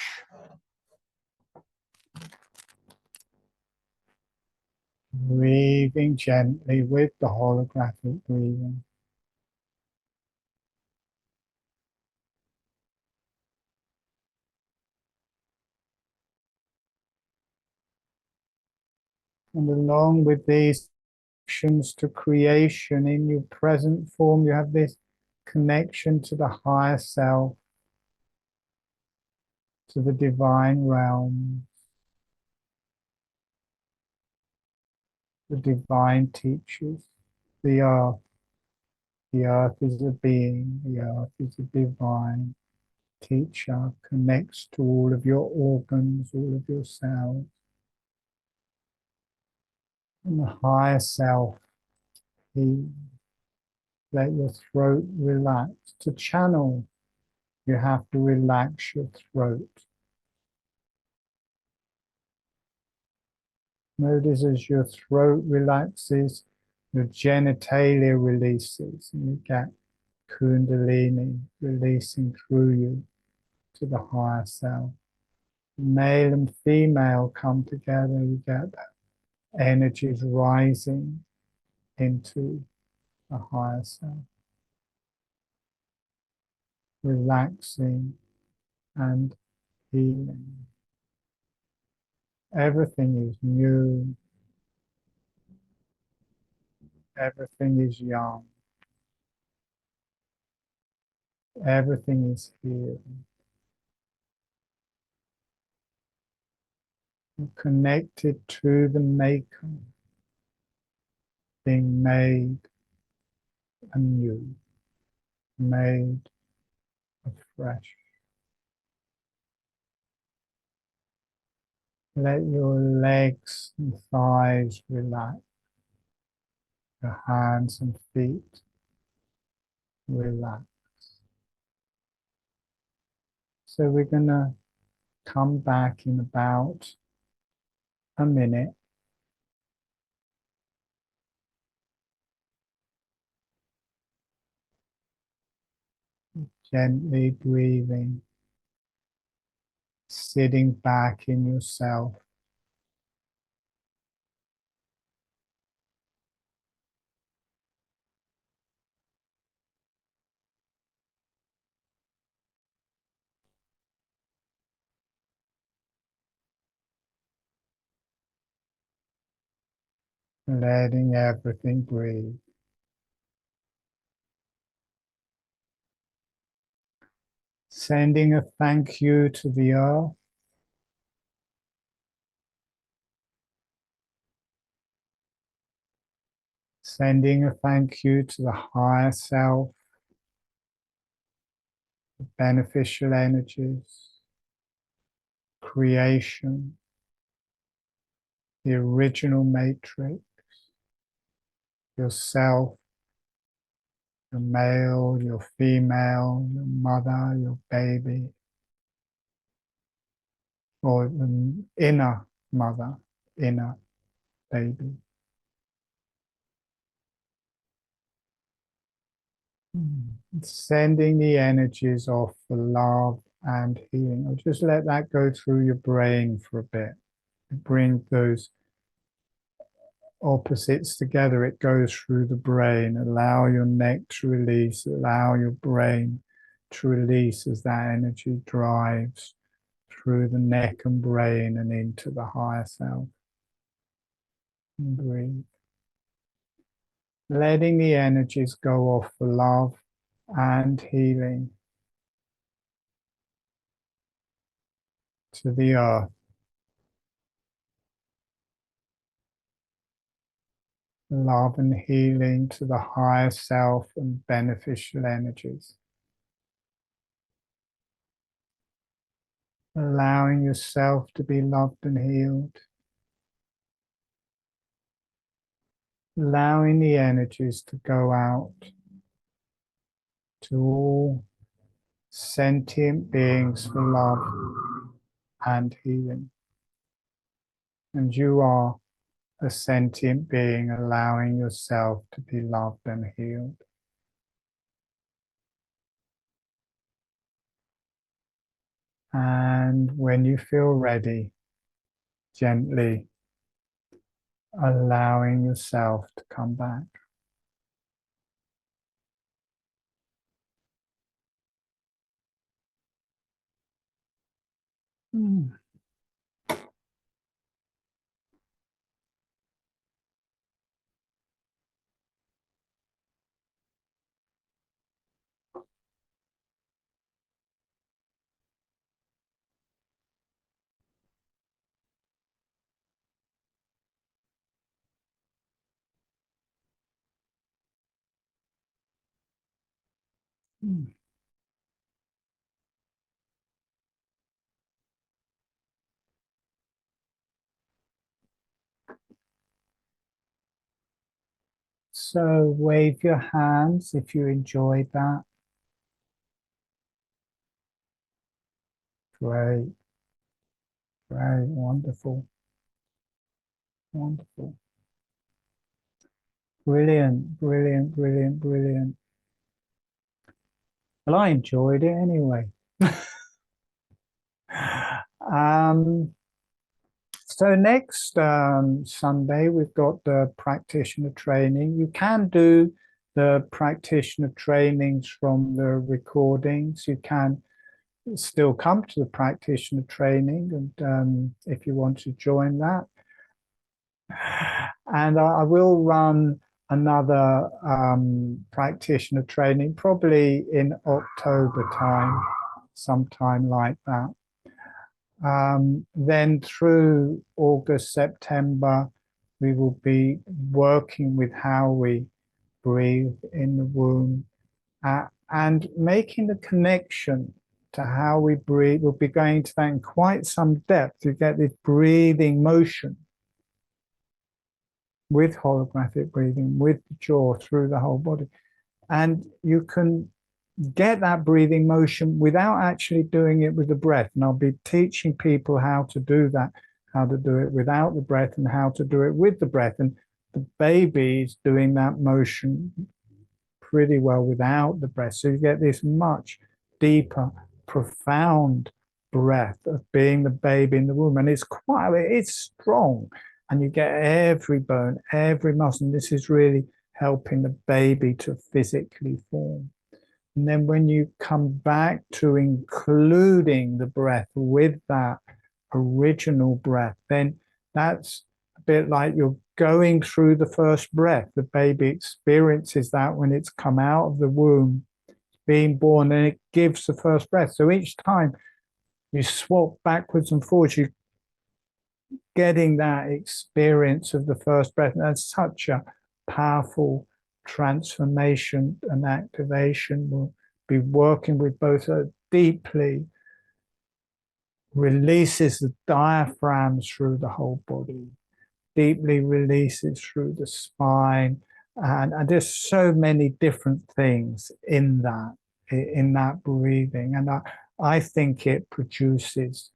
A: Breathing gently with the holographic breathing. And along with these connections to creation in your present form, you have this connection to the higher self, to the divine realm, the divine teachers, the earth. The earth is a being, the earth is a divine teacher, connects to all of your organs, all of your cells. And the higher self, let your throat relax. To channel, you have to relax your throat. Notice as your throat relaxes, your genitalia releases, and you get Kundalini releasing through you to the higher self. Male and female come together, you get energies rising into the higher self, relaxing and healing. Everything is new, everything is young, everything is healing. You're connected to the Maker, being made anew, made afresh. Let your legs and thighs relax, your hands and feet relax. So we're going to come back in about a minute. Gently breathing, sitting back in yourself. Letting everything breathe. Sending a thank you to the earth. Sending a thank you to the higher self, the beneficial energies, creation, the original matrix, yourself, your male, your female, your mother, your baby, or the inner mother, inner baby. Sending the energies off for love and healing. Or just let that go through your brain for a bit. Bring those opposites together. It goes through the brain. Allow your neck to release. Allow your brain to release as that energy drives through the neck and brain and into the higher self. And breathe. Letting the energies go off for love and healing to the earth. Love and healing to the higher self and beneficial energies. Allowing yourself to be loved and healed. Allowing the energies to go out to all sentient beings for love and healing. And you are a sentient being, allowing yourself to be loved and healed. And when you feel ready, gently allowing yourself to come back. Mm. Mm. So wave your hands if you enjoyed that. Great, great, wonderful, wonderful. Brilliant, brilliant, brilliant, brilliant. Well, I enjoyed it anyway. um, so next Sunday, we've got the practitioner training. You can do the practitioner trainings from the recordings. You can still come to the practitioner training, and if you want to join that. And I will run another practitioner training, probably in October time, sometime like that. Then through August, September, we will be working with how we breathe in the womb and making the connection to how we breathe. We'll be going to that in quite some depth. You get this breathing motion with holographic breathing, with the jaw through the whole body. And you can get that breathing motion without actually doing it with the breath. And I'll be teaching people how to do that, how to do it without the breath and how to do it with the breath. And the baby is doing that motion pretty well without the breath. So you get this much deeper, profound breath of being the baby in the womb. And it's strong. And you get every bone, every muscle. And this is really helping the baby to physically form. And then when you come back to including the breath with that original breath, then that's a bit like you're going through the first breath. The baby experiences that when it's come out of the womb, being born, and it gives the first breath. So each time you swap backwards and forwards, you're getting that experience of the first breath. And that's such a powerful transformation and activation. We'll be working with both deeply releases the diaphragms through the whole body, deeply releases through the spine. And there's so many different things in that breathing. And I think it produces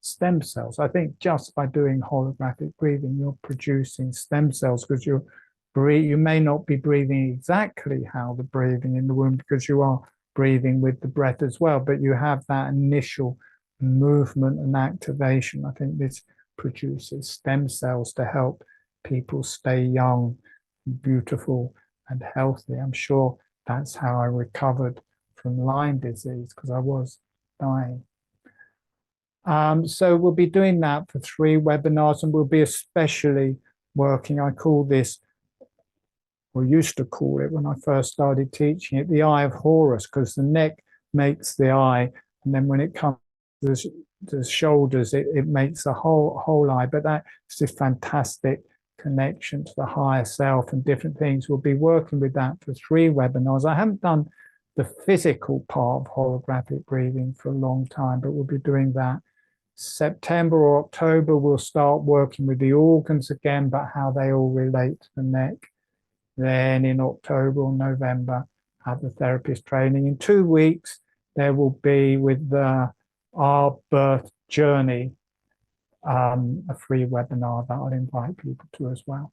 A: stem cells. I think just by doing holographic breathing, you're producing stem cells because you may not be breathing exactly how the breathing in the womb because you are breathing with the breath as well, but you have that initial movement and activation. I think this produces stem cells to help people stay young, beautiful, and healthy. I'm sure that's how I recovered from Lyme disease because I was dying. So we'll be doing that for 3 webinars, and we'll be especially working, I call this, or used to call it when I first started teaching it, the eye of Horus, because the neck makes the eye, and then when it comes to the shoulders, it makes the whole eye. But that's this fantastic connection to the higher self and different things. We'll be working with that for 3 webinars. I haven't done the physical part of holographic breathing for a long time, but we'll be doing that. September or October, we'll start working with the organs again, but how they all relate to the neck. Then in October or November, have the therapist training. In 2 weeks, there will be with our birth journey, a free webinar that I'll invite people to as well.